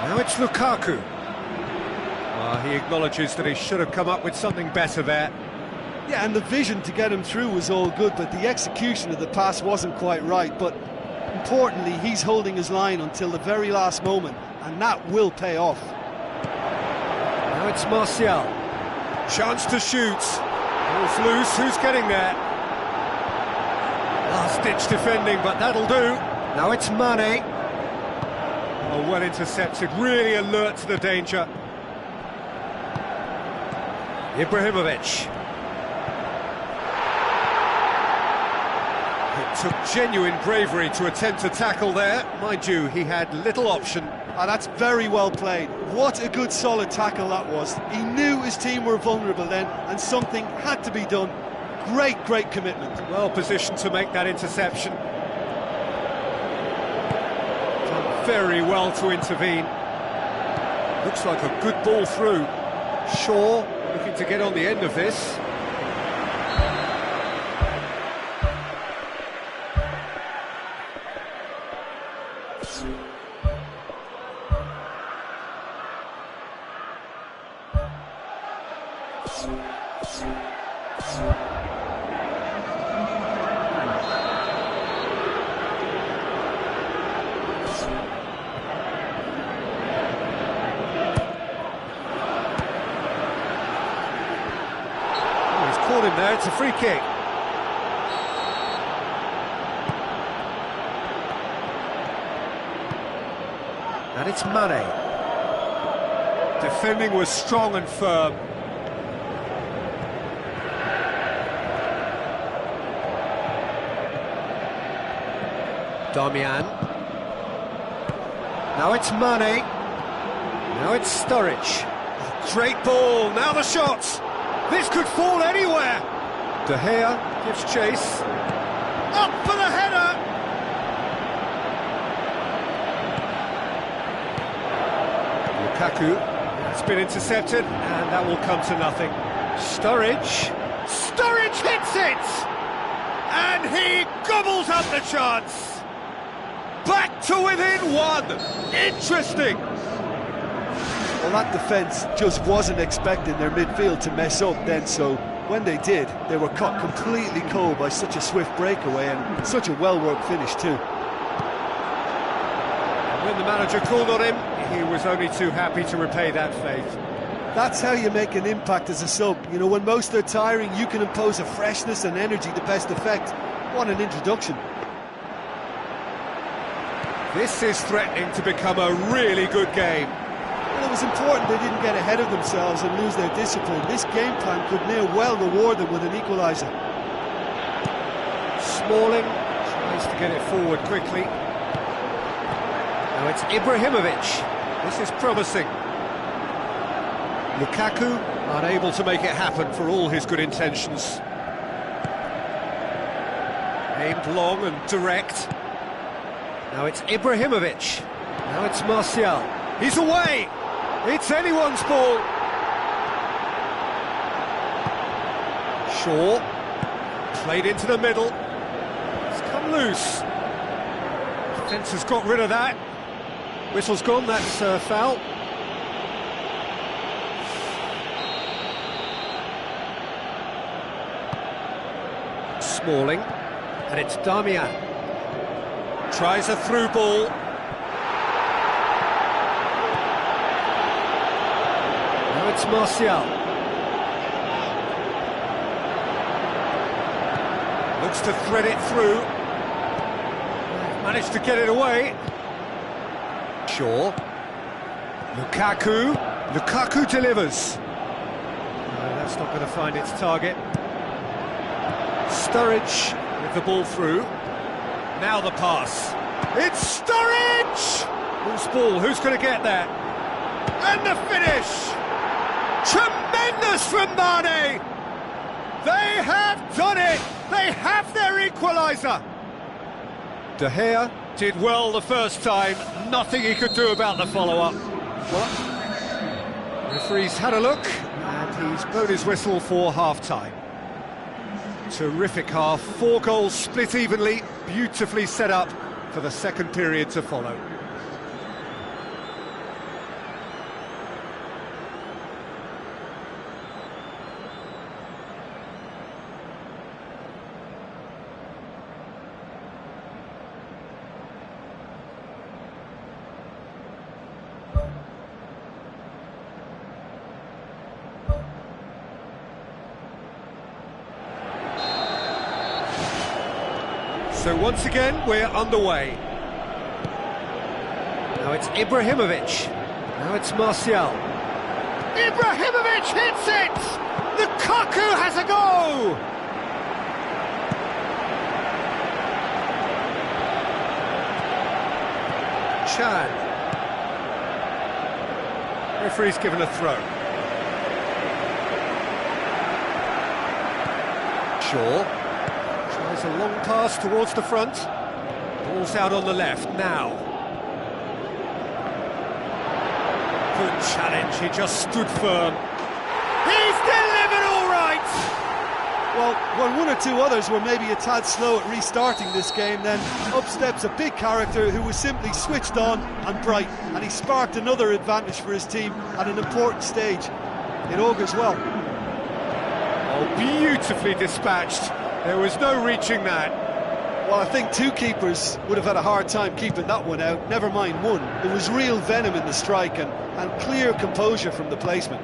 Now it's Lukaku. He acknowledges that he should have come up with something better there. Yeah, and the vision to get him through was all good, but the execution of the pass wasn't quite right. But importantly, he's holding his line until the very last moment, and that will pay off. Now it's Martial. Chance to shoot. Ball's loose, who's getting there? Last-ditch defending, but that'll do. Now it's Mane. Oh, well intercepted, really alert to the danger. Ibrahimovic. It took genuine bravery to attempt to tackle there. Mind you, he had little option. That's very well played. What a good solid tackle that was. He knew his team were vulnerable then, and something had to be done. Great commitment. Well positioned to make that interception. Done very well to intervene. Looks like a good ball through. Shaw looking to get on the end of this. Caught him there, it's a free kick. And it's Mane. Defending was strong and firm. Damian. Now it's Mane. Now it's Sturridge. Oh, great ball, now the shots. This could fall anywhere. De Gea gives chase. Up for the header. Lukaku has been intercepted, and that will come to nothing. Sturridge hits it, and he gobbles up the chance. Back to within one. Interesting. Well, that defence just wasn't expecting their midfield to mess up then, so when they did, they were caught completely cold by such a swift breakaway and such a well-worked finish too. When the manager called on him, he was only too happy to repay that faith. That's how you make an impact as a sub. You know, when most are tiring, you can impose a freshness and energy to best effect. What an introduction. This is threatening to become a really good game. Well, it was important they didn't get ahead of themselves and lose their discipline. This game plan could now well reward them with an equaliser. Smalling tries to get it forward quickly. Now it's Ibrahimovic. This is promising. Lukaku unable to make it happen for all his good intentions. Aimed long and direct. Now it's Ibrahimovic. Now it's Martial. He's away! It's anyone's ball. Shaw. Played into the middle. It's come loose. Defence has got rid of that. Whistle's gone, that's a foul. Smalling. And it's Damian. Tries a through ball. Now it's Martial. Looks to thread it through. Managed to get it away. Shaw. Lukaku. Lukaku delivers. No, that's not going to find its target. Sturridge with the ball through. Now the pass. It's Sturridge! Whose ball? Who's going to get that? And the finish! Tremendous from Mane! They have done it! They have their equaliser! De Gea did well the first time. Nothing he could do about the follow-up. What? Referee's had a look, and he's blown his whistle for half-time. Terrific half, 4 goals split evenly, beautifully set up for the second period to follow. So once again, we're underway. Now it's Ibrahimovic. Now it's Martial. Ibrahimovic hits it! Lukaku has a go! Chan. Referee's given a throw. Shaw. Tries a long pass towards the front. Ball's out on the left now. Good challenge, he just stood firm. He's delivered all right! Well, when one or two others were maybe a tad slow at restarting this game, then up steps a big character who was simply switched on and bright, and he sparked another advantage for his team at an important stage. It augurs well. Oh, beautifully dispatched. There was no reaching that. Well, I think two keepers would have had a hard time keeping that one out, never mind one. There was real venom in the strike and clear composure from the placement.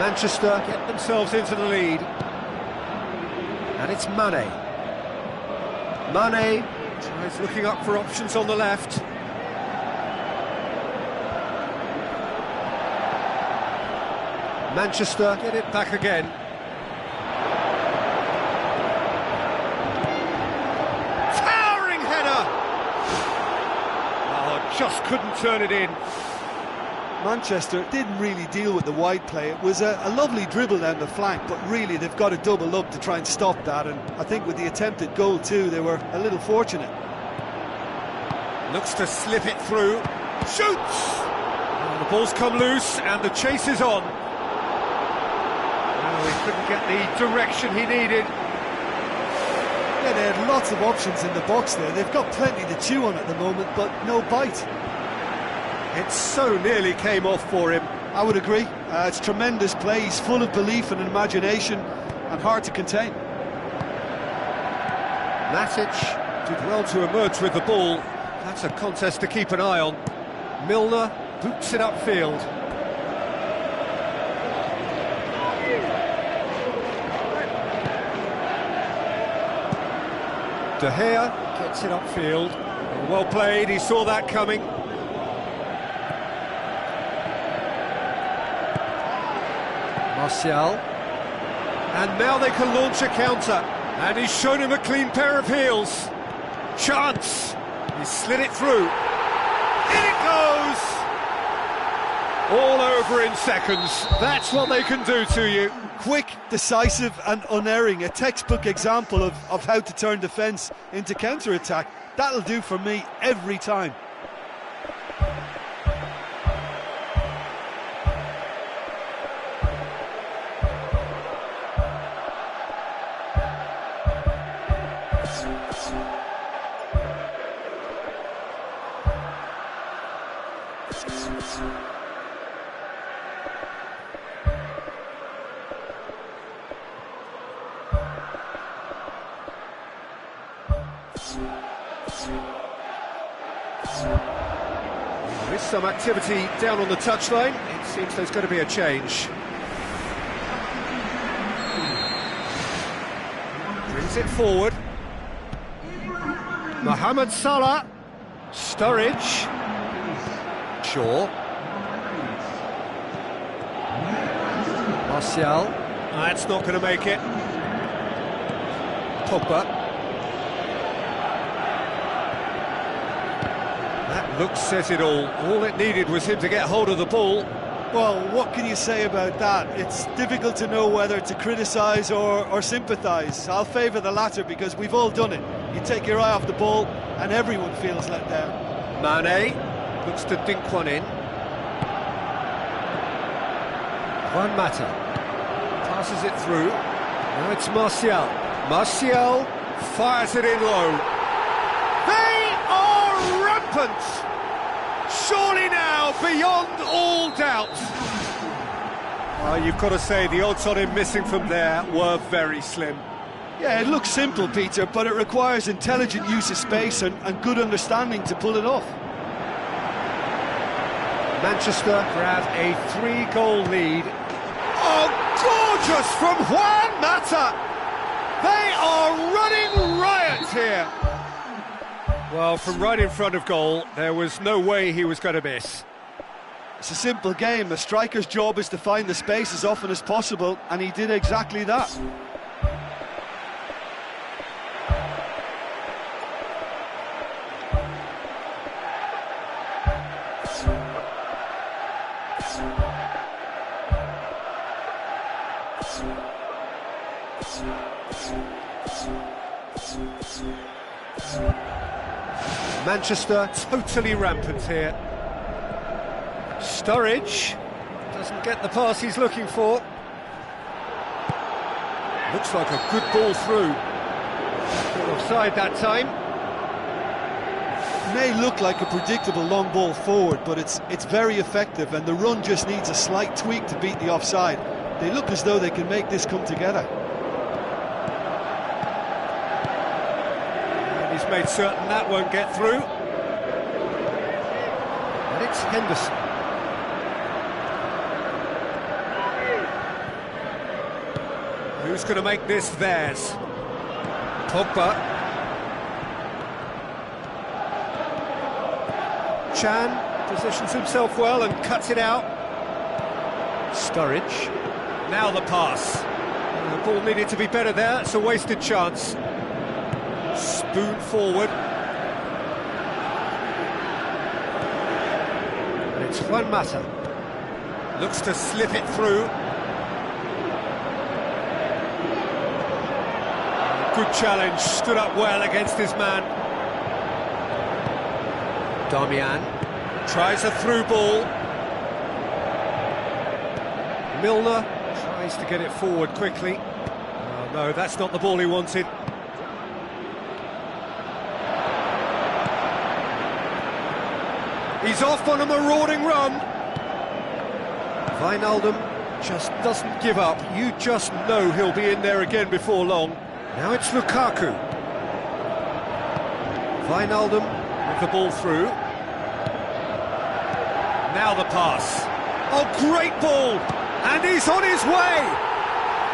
Manchester get themselves into the lead. And it's Mane. Mane tries looking up for options on the left. Manchester get it back again. Towering header! Oh, just couldn't turn it in. Manchester didn't really deal with the wide play. It was a lovely dribble down the flank, but really they've got to double up to try and stop that, and I think with the attempted goal too, they were a little fortunate. Looks to slip it through. Shoots! Oh, the ball's come loose and the chase is on. Oh, he couldn't get the direction he needed. Yeah, they had lots of options in the box there. They've got plenty to chew on at the moment, but no bite. It so nearly came off for him. I would agree. It's tremendous play. He's full of belief and imagination and hard to contain. Matic did well to emerge with the ball. That's a contest to keep an eye on. Milner boots it upfield. De Gea gets it upfield. Well played, he saw that coming. Martial. And now they can launch a counter. And he's shown him a clean pair of heels. Chance! He slid it through. In it goes! All over in seconds. That's what they can do to you. Quick, decisive and unerring. A textbook example of how to turn defence into counter-attack. That'll do for me every time. There is some activity down on the touchline. It seems there's going to be a change. Brings it forward. Mohamed Salah. Sturridge. Shaw. Martial. That's not going to make it. Pogba. That look says it all. All it needed was him to get hold of the ball. Well, what can you say about that? It's difficult to know whether to criticise or sympathise. I'll favour the latter because we've all done it. You take your eye off the ball and everyone feels let down. Mane looks to dink one in. Juan Mata passes it through. Now it's Martial. Martial fires it in low. They are rampant! Surely now, beyond all doubt. You've got to say, the odds on him missing from there were very slim. Yeah, it looks simple, Peter, but it requires intelligent use of space and good understanding to pull it off. Manchester grab a 3-goal lead. Oh, gorgeous from Juan Mata! They are running riot here. Well, from right in front of goal, there was no way he was going to miss. It's a simple game. A striker's job is to find the space as often as possible, and he did exactly that. Manchester totally rampant here. Sturridge doesn't get the pass he's looking for. Looks like a good ball through. Still offside that time. It may look like a predictable long ball forward, but it's very effective, and the run just needs a slight tweak to beat the offside. They look as though they can make this come together. And he's made certain that won't get through. And it's Henderson. Who's going to make this theirs? Pogba. Chan positions himself well and cuts it out. Sturridge. Now the pass. The ball needed to be better there. It's a wasted chance. Spoon forward. And it's Juan Mata. Looks to slip it through. Good challenge, stood up well against his man. Darmian tries a through ball. Milner tries to get it forward quickly. Oh, no, that's not the ball he wanted. He's off on a marauding run. Wijnaldum just doesn't give up. You just know he'll be in there again before long. Now it's Lukaku. Wijnaldum with the ball through. Now the pass. Oh, great ball! And he's on his way!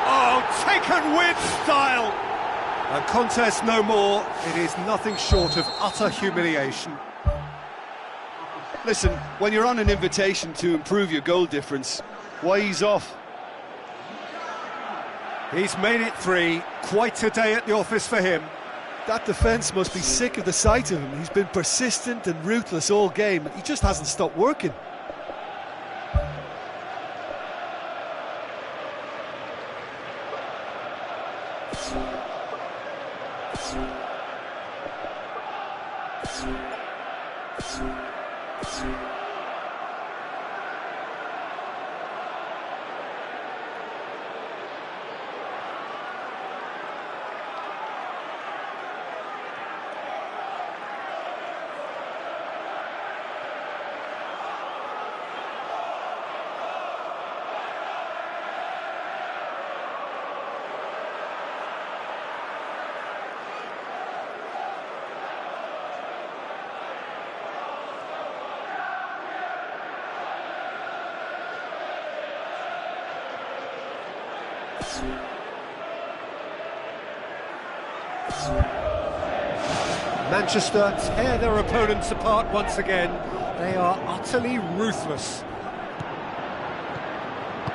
Oh, taken with style! A contest no more. It is nothing short of utter humiliation. Listen, when you're on an invitation to improve your goal difference, why ease off? He's made it 3. Quite a day at the office for him. That defence must be sick of the sight of him. He's been persistent and ruthless all game. He just hasn't stopped working. Manchester tear their opponents apart once again. They are utterly ruthless.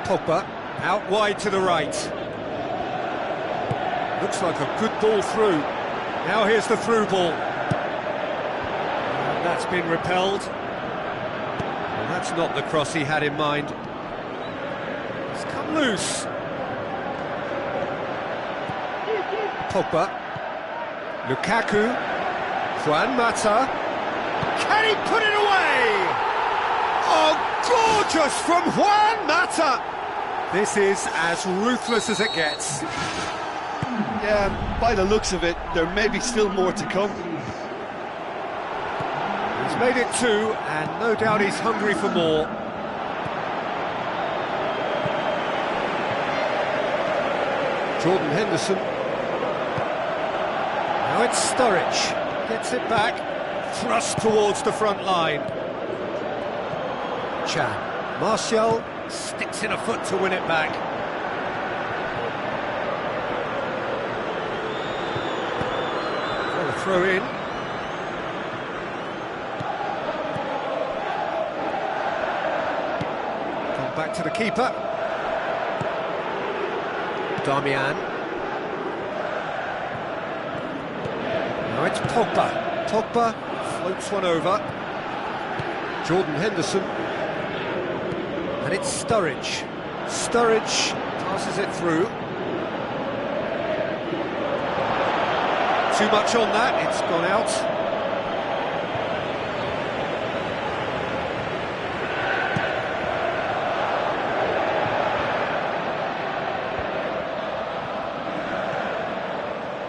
Pogba out wide to the right. Looks like a good ball through. Now here's the through ball. And that's been repelled. Well, that's not the cross he had in mind. It's come loose. Pogba. Lukaku. Juan Mata. Can he put it away? Oh, gorgeous from Juan Mata! This is as ruthless as it gets. Yeah, by the looks of it, there may be still more to come. He's made it 2, and no doubt he's hungry for more. Jordan Henderson. Now it's Sturridge. Gets it back, thrust towards the front line. Chan. Martial sticks in a foot to win it back. For the throw in. Come back to the keeper. Darmian. Now it's Pogba. Pogba floats one over. Jordan Henderson. And it's Sturridge. Sturridge passes it through. Too much on that, it's gone out.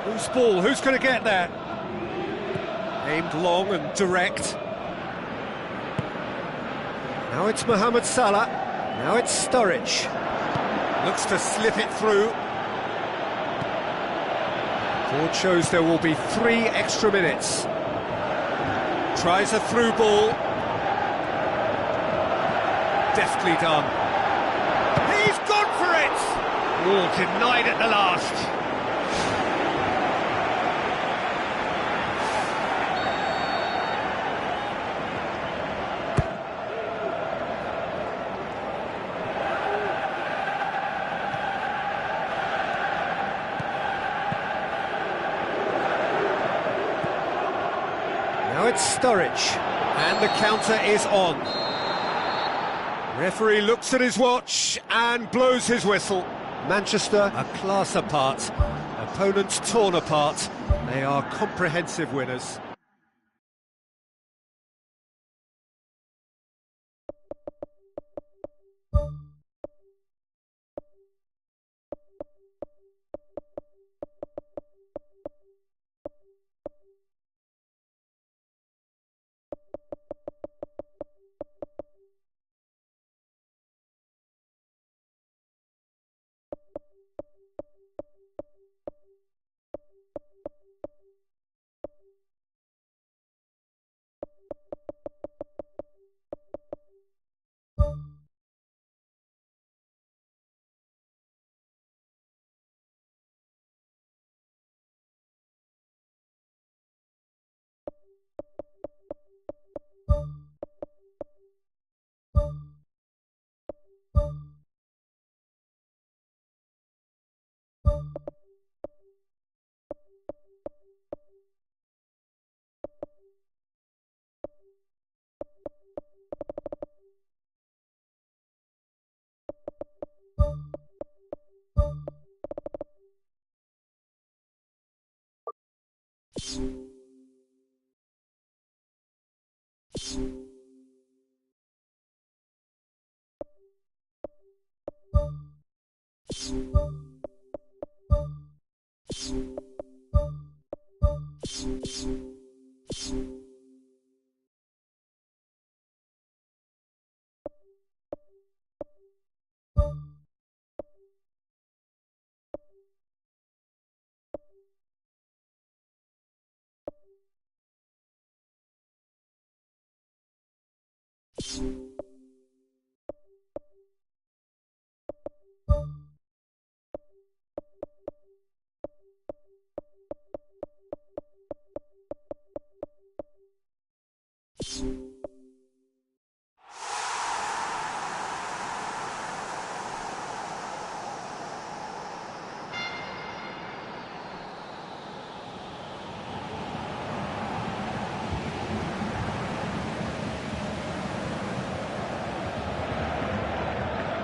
Whose ball? Who's going to get that? Aimed long and direct. Now it's Mohamed Salah. Now it's Sturridge. Looks to slip it through. Board shows there will be 3 extra minutes. Tries a through ball. Deftly done. He's gone for it! Oh, denied at the last. Now it's Sturridge, and the counter is on. Referee looks at his watch and blows his whistle. Manchester a class apart, opponents torn apart. They are comprehensive winners.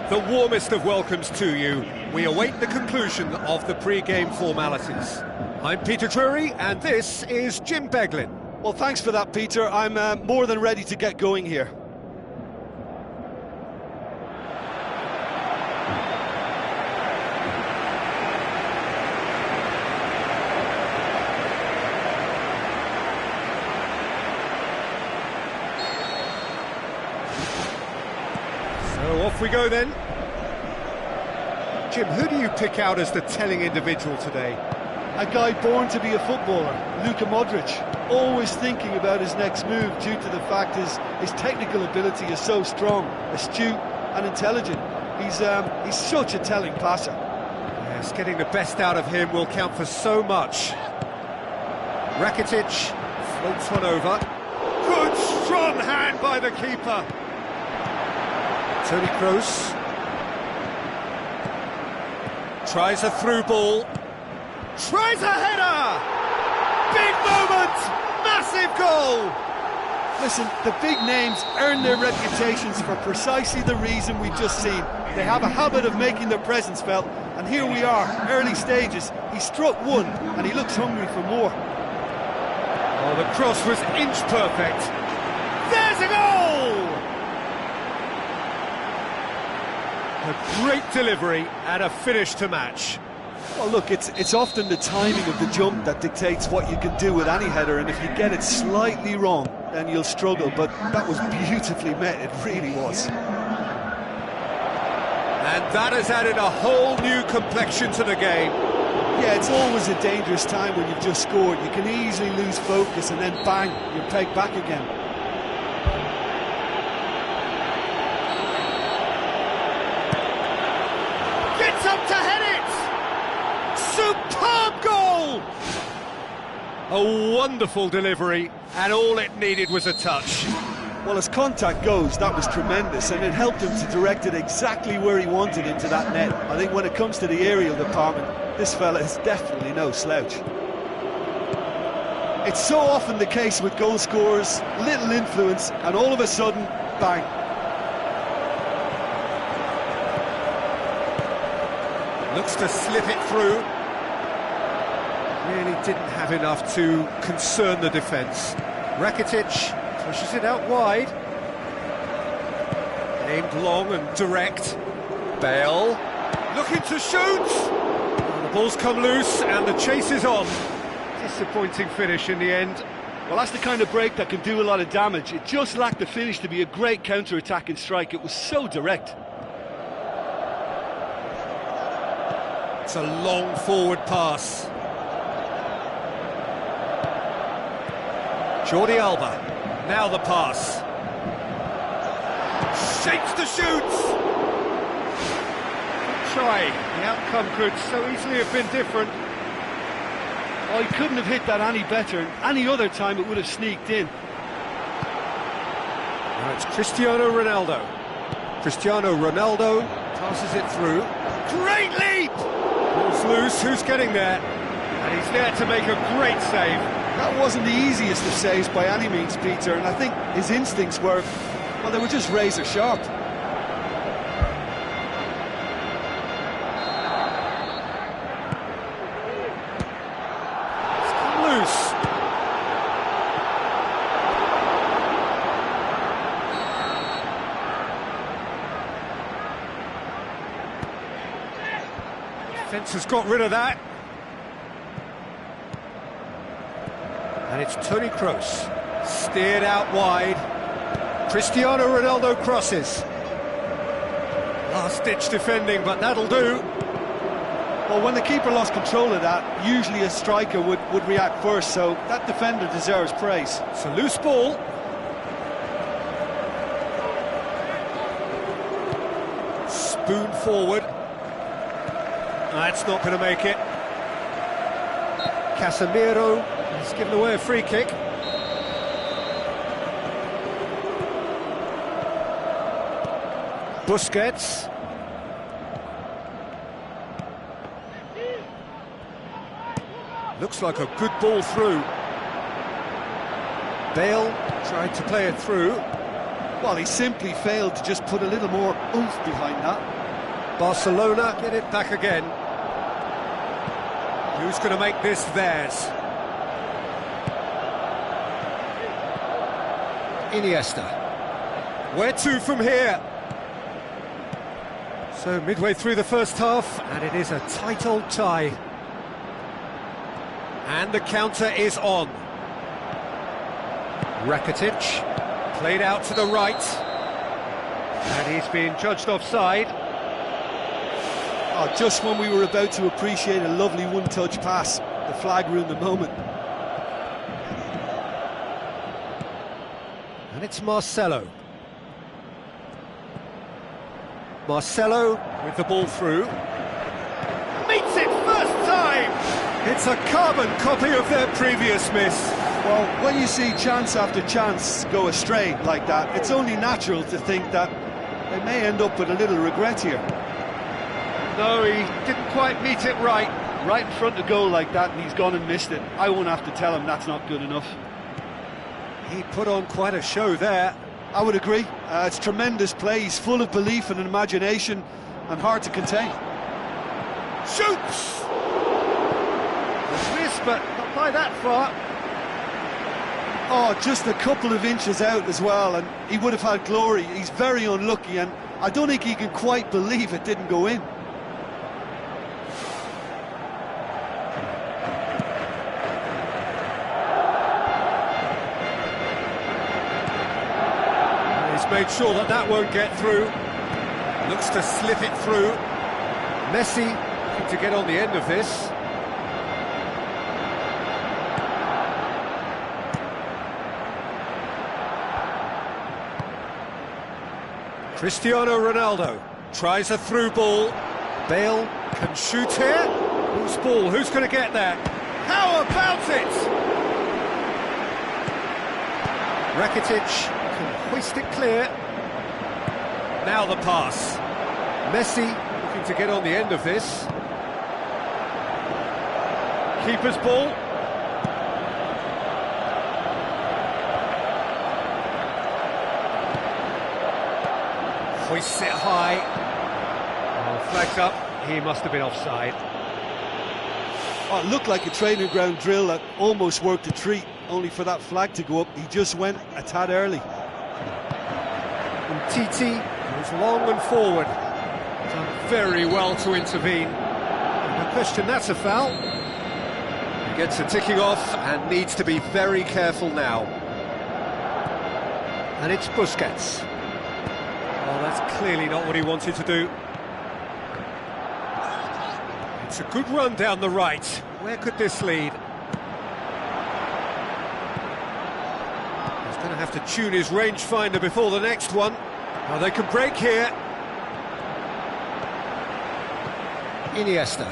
The warmest of welcomes to you. We await the conclusion of the pre-game formalities. I'm Peter Drury, and this is Jim Beglin. Well, thanks for that, Peter. I'm more than ready to get going here. So off we go then. Jim, who do you pick out as the telling individual today? A guy born to be a footballer, Luka Modric, always thinking about his next move due to the fact his technical ability is so strong, astute and intelligent. He's such a telling passer. Yes, getting the best out of him will count for so much. Rakitic floats one over. Good strong hand by the keeper. Toni Kroos tries a through ball. Tries a header! Big moment! Massive goal! Listen, the big names earn their reputations for precisely the reason we've just seen. They have a habit of making their presence felt, and here we are, early stages. He struck one, and he looks hungry for more. Oh, the cross was inch perfect. There's a goal! A great delivery and a finish to match. Well, look, it's often the timing of the jump that dictates what you can do with any header, and if you get it slightly wrong, then you'll struggle, but that was beautifully met, it really was. And that has added a whole new complexion to the game. Yeah, it's always a dangerous time when you've just scored. You can easily lose focus and then bang, you're pegged back again. Gets up to head it! Superb goal! A wonderful delivery, and all it needed was a touch. Well, as contact goes, that was tremendous, and it helped him to direct it exactly where he wanted into that net. I think when it comes to the aerial department, this fella is definitely no slouch. It's so often the case with goal scorers, little influence, and all of a sudden, bang. Looks to slip it through. Really didn't have enough to concern the defence. Rakitic pushes it out wide. Aimed long and direct. Bale looking to shoot. And the ball's come loose and the chase is on. Disappointing finish in the end. Well, that's the kind of break that can do a lot of damage. It just lacked the finish to be a great counter-attacking strike. It was so direct. It's a long forward pass. Jordi Alba, now the pass. Shapes to shoot! Try, the outcome could so easily have been different. Oh, he couldn't have hit that any better, and any other time it would have sneaked in. Now it's Cristiano Ronaldo. Cristiano Ronaldo passes it through. Great leap! Ball's loose, who's getting there? And he's there to make a great save. That wasn't the easiest of saves by any means, Peter, and I think his instincts were, well, they were just razor sharp. It's come loose. Defence has got rid of that. And it's Toni Kroos, steered out wide. Cristiano Ronaldo crosses. Last-ditch defending, but that'll do. Well, when the keeper lost control of that, usually a striker would react first, so that defender deserves praise. It's a loose ball. Spoon forward. That's not going to make it. Casemiro has given away a free kick. Busquets. Looks like a good ball through. Bale tried to play it through. Well, he simply failed to just put a little more oomph behind that. Barcelona get it back again. Who's going to make this theirs? Iniesta. Where to from here? So midway through the first half, and it is a tight old tie. And the counter is on. Rakitic, played out to the right. And he's being judged offside. Oh, just when we were about to appreciate a lovely one-touch pass, the flag ruined the moment. And it's Marcelo. Marcelo with the ball through. Meets it first time! It's a carbon copy of their previous miss. Well, when you see chance after chance go astray like that, it's only natural to think that they may end up with a little regret here. No, he didn't quite meet it right. Right in front of goal like that, and he's gone and missed it. I won't have to tell him that's not good enough. He put on quite a show there. I would agree. It's tremendous play. He's full of belief and imagination and hard to contain. Shoots! A miss, but not by that far. Oh, just a couple of inches out as well, and he would have had glory. He's very unlucky, and I don't think he can quite believe it didn't go in. Made sure that that won't get through. Looks to slip it through. Messi looking to get on the end of this. Cristiano Ronaldo tries a through ball. Bale can shoot here. Whose ball? Who's going to get that? How about it? Rakitic can hoist it clear. Now the pass. Messi looking to get on the end of this. Keeper's ball. Hoists it high. Oh, flags up. He must have been offside. Oh, it looked like a training ground drill that almost worked a treat, only for that flag to go up. He just went a tad early. And Titi goes long and forward. Done very well to intervene. No question that's a foul. He gets a ticking off and needs to be very careful now. And it's Busquets. Well, that's clearly not what he wanted to do. It's a good run down the right. Where could this lead? He's going to have to tune his rangefinder before the next one. Now they can break here. Iniesta.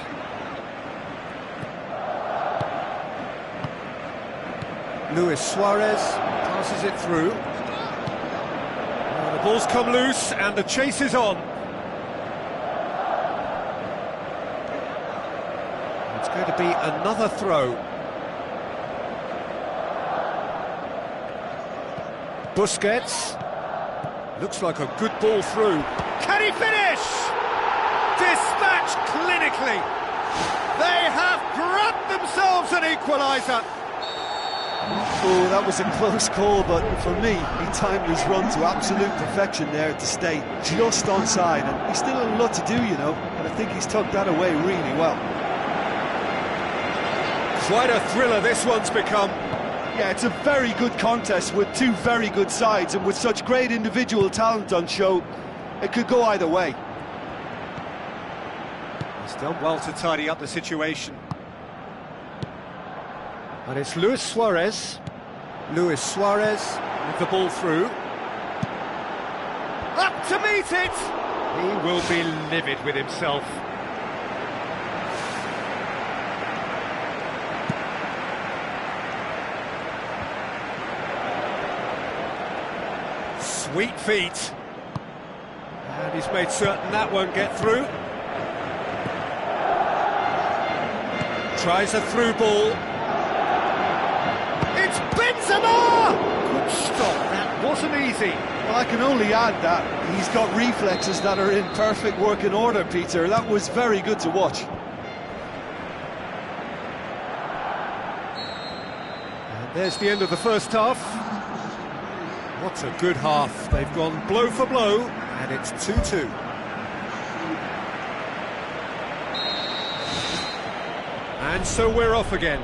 Luis Suarez passes it through. Now the ball's come loose and the chase is on. It's going to be another throw. Busquets. Looks like a good ball through. Can he finish? Dispatched clinically. They have grabbed themselves an equaliser. Oh, that was a close call, but for me, he timed his run to absolute perfection there to stay just onside, and he's still a lot to do, you know, and I think he's tucked that away really well. Quite a thriller this one's become. Yeah, it's a very good contest with two very good sides, and with such great individual talent on show, it could go either way. He's done well to tidy up the situation. And it's Luis Suarez. Luis Suarez with the ball through. Up to meet it! He will be livid with himself. Sweet feet. And he's made certain that won't get through. Tries a through ball. It's Benzema! Good stop, that wasn't easy. Well, I can only add that he's got reflexes that are in perfect working order, Peter. That was very good to watch. And there's the end of the first half. What a good half. They've gone blow for blow, and it's 2-2. And so we're off again.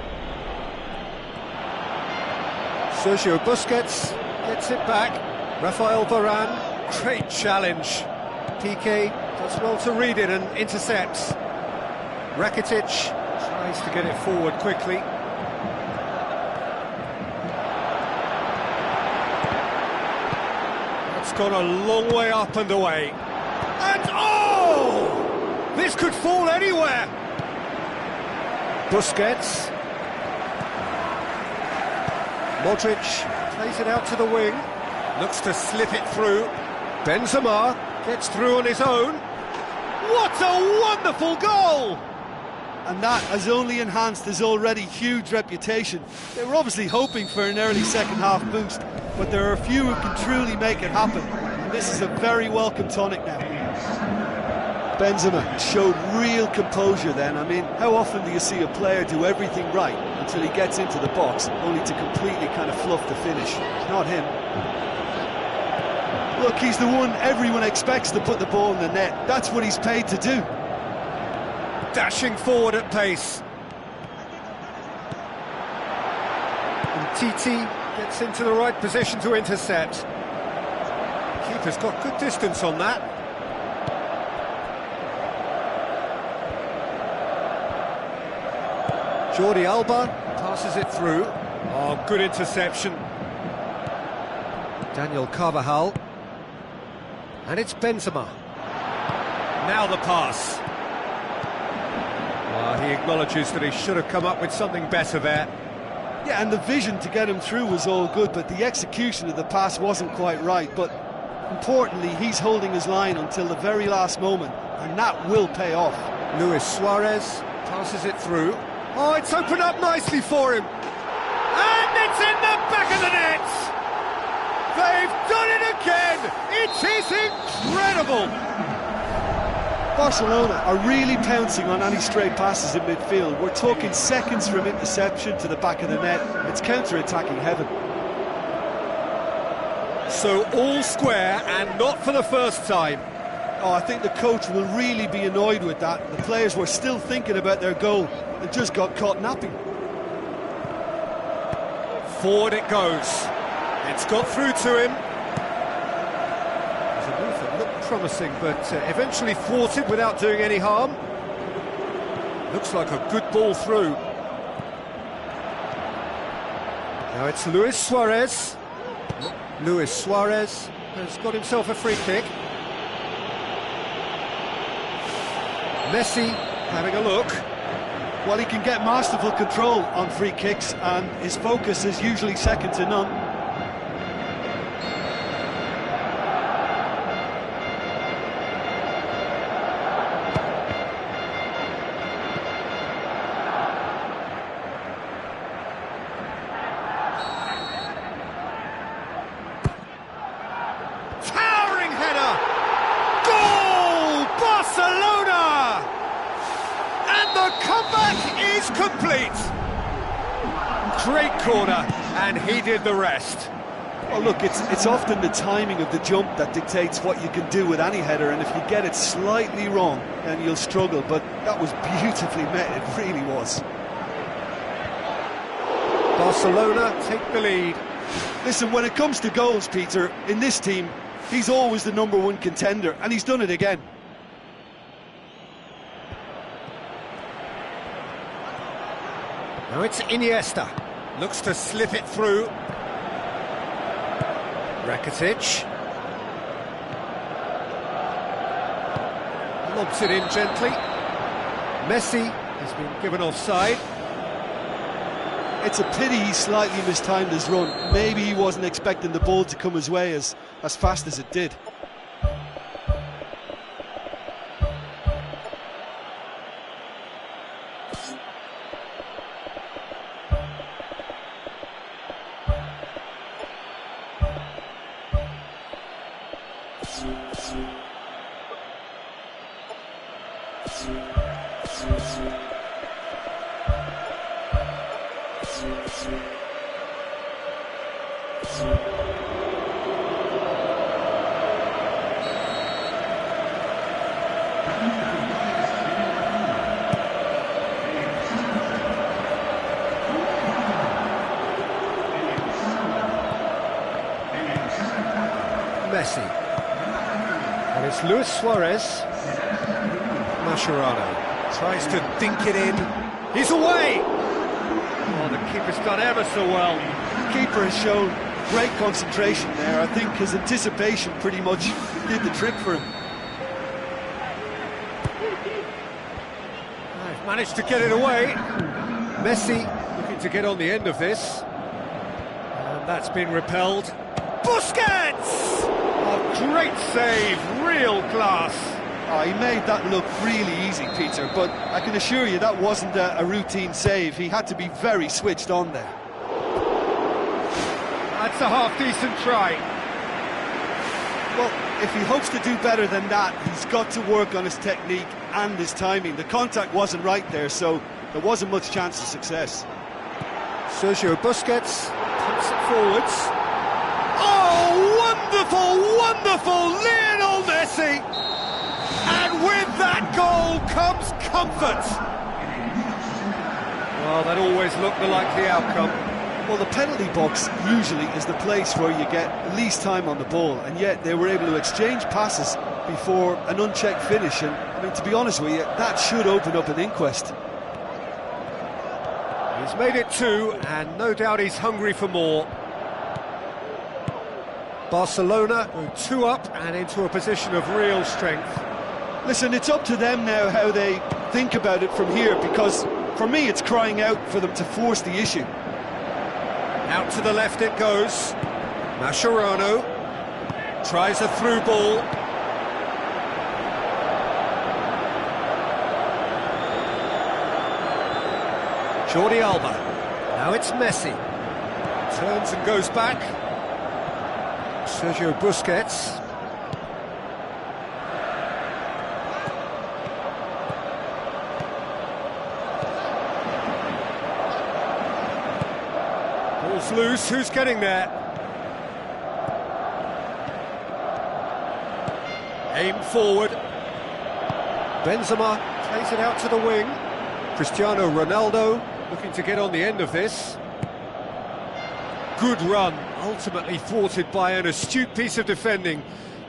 Sergio Busquets gets it back. Rafael Varane, great challenge. PK does well to read it and intercepts. Rakitic tries to get it forward quickly. It's gone a long way up and away. And oh! This could fall anywhere! Busquets. Modric plays it out to the wing. Looks to slip it through. Benzema gets through on his own. What a wonderful goal! And that has only enhanced his already huge reputation. They were obviously hoping for an early second-half boost, but there are a few who can truly make it happen. And this is a very welcome tonic now. Benzema showed real composure then. I mean, how often do you see a player do everything right until he gets into the box, only to completely kind of fluff the finish? Not him. Look, he's the one everyone expects to put the ball in the net. That's what he's paid to do. Dashing forward at pace. And TT gets into the right position to intercept. Keeper's got good distance on that. Jordi Alba passes it through. Oh, good interception. Daniel Carvajal. And it's Benzema. Now the pass. He acknowledges that he should have come up with something better there. Yeah, and the vision to get him through was all good, but the execution of the pass wasn't quite right. But importantly, he's holding his line until the very last moment, and that will pay off. Luis Suarez passes it through. Oh, it's opened up nicely for him. And it's in the back of the net! They've done it again! It is incredible! Barcelona are really pouncing on any stray passes in midfield. We're talking seconds from interception to the back of the net. It's counter-attacking heaven. So all square, and not for the first time. Oh, I think the coach will really be annoyed with that. The players were still thinking about their goal and just got caught napping. Forward it goes. It's got through to him. There's a move that looked promising, but eventually thwarted without doing any harm. Looks like a good ball through. Now it's Luis Suarez. Luis Suarez has got himself a free kick. Messi having a look. Well, he can get masterful control on free kicks, and his focus is usually second to none. Towering header! Goal! Barcelona! And the comeback is complete! Great corner. and he did the rest. Well, look, it's often the timing of the jump that dictates what you can do with any header, and if you get it slightly wrong, then you'll struggle. But that was beautifully met, it really was. Barcelona take the lead. Listen, when it comes to goals, Peter, in this team, he's always the #1 contender, and he's done it again. Now it's Iniesta. Looks to slip it through. Rakitic. Lobs it in gently. Messi has been given offside. It's a pity he slightly mistimed his run. Maybe he wasn't expecting the ball to come his way as fast as it did. Messi. And it's Luis Suarez. Mascherano tries to dink it in. He's away! Oh, the keeper's done ever so well. The keeper has shown great concentration there. I think his anticipation pretty much did the trick for him. They've managed to get it away. Messi looking to get on the end of this. And that's been repelled. Busquets! Oh, great save, real class. Oh, he made that look really easy, Peter, but I can assure you that wasn't a routine save. He had to be very switched on there. That's a half-decent try. Well, if he hopes to do better than that, he's got to work on his technique and his timing. The contact wasn't right there, so there wasn't much chance of success. Sergio Busquets puts it forwards. Oh, wonderful, wonderful Lionel Messi! And with that goal comes comfort. Well, that always looked the likely outcome. Well, the penalty box usually is the place where you get least time on the ball, and yet they were able to exchange passes before an unchecked finish, and I mean, to be honest with you, that should open up an inquest. He's made it 2, and no doubt he's hungry for more. Barcelona go 2 up and into a position of real strength. Listen, it's up to them now how they think about it from here, because for me it's crying out for them to force the issue. Out to the left it goes. Mascherano tries a through ball. Jordi Alba. Now it's Messi. Turns and goes back. Sergio Busquets. Ball's loose, who's getting there? Aim forward. Benzema plays it out to the wing. Cristiano Ronaldo looking to get on the end of this. Good run, ultimately thwarted by an astute piece of defending.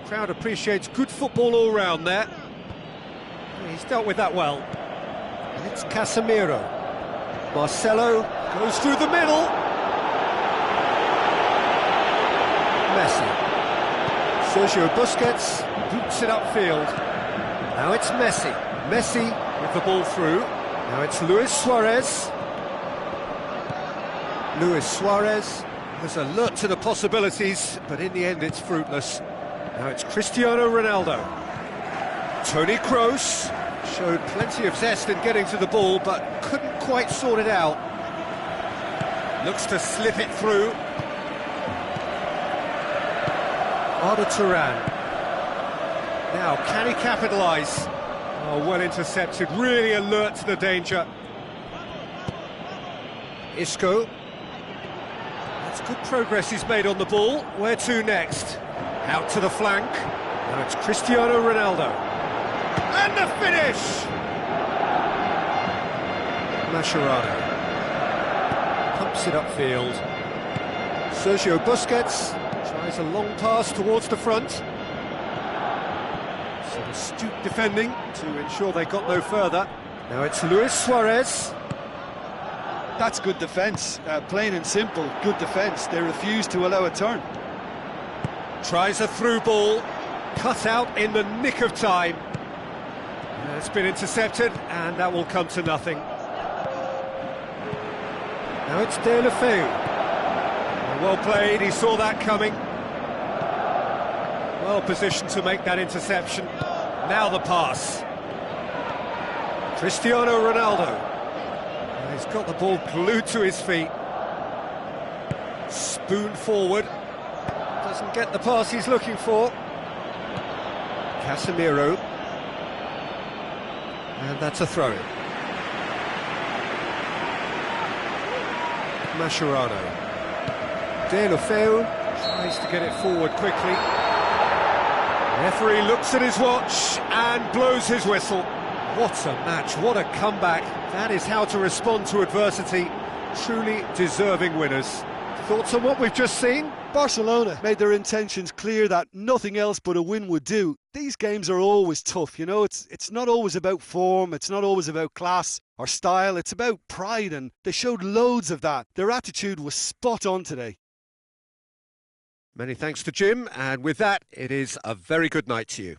Crowd appreciates good football all round there. He's dealt with that well. And it's Casemiro. Marcelo goes through the middle. Messi. Sergio Busquets boots it upfield. Now it's Messi. Messi with the ball through. Now it's Luis Suarez. Luis Suarez was alert to the possibilities, but in the end it's fruitless. Now it's Cristiano Ronaldo. Toni Kroos showed plenty of zest in getting to the ball, but couldn't quite sort it out. Looks to slip it through. Arda Turan. Now, can he capitalise? Oh, well intercepted, really alert to the danger. Isco. It's good progress he's made on the ball. Where to next? Out to the flank. Now it's Cristiano Ronaldo. And the finish! Mascherano. Pumps it upfield. Sergio Busquets tries a long pass towards the front. Some astute defending to ensure they got no further. Now it's Luis Suarez. That's good defence, plain and simple, good defence. They refuse to allow a turn. Tries a through ball, cut out in the nick of time. It's been intercepted, and that will come to nothing. Now it's Deulofeu. Well played, he saw that coming. Well positioned to make that interception. Now the pass. Cristiano Ronaldo. He's got the ball glued to his feet. Spoon forward. Doesn't get the pass he's looking for. Casemiro. And that's a throw-in. Mascherano. Deulofeu tries to get it forward quickly. The referee looks at his watch and blows his whistle. What a match, what a comeback. That is how to respond to adversity. Truly deserving winners. Thoughts on what we've just seen? Barcelona made their intentions clear that nothing else but a win would do. These games are always tough, you know, it's not always about form, it's not always about class or style, it's about pride, and they showed loads of that. Their attitude was spot on today. Many thanks to Jim, and with that, it is a very good night to you.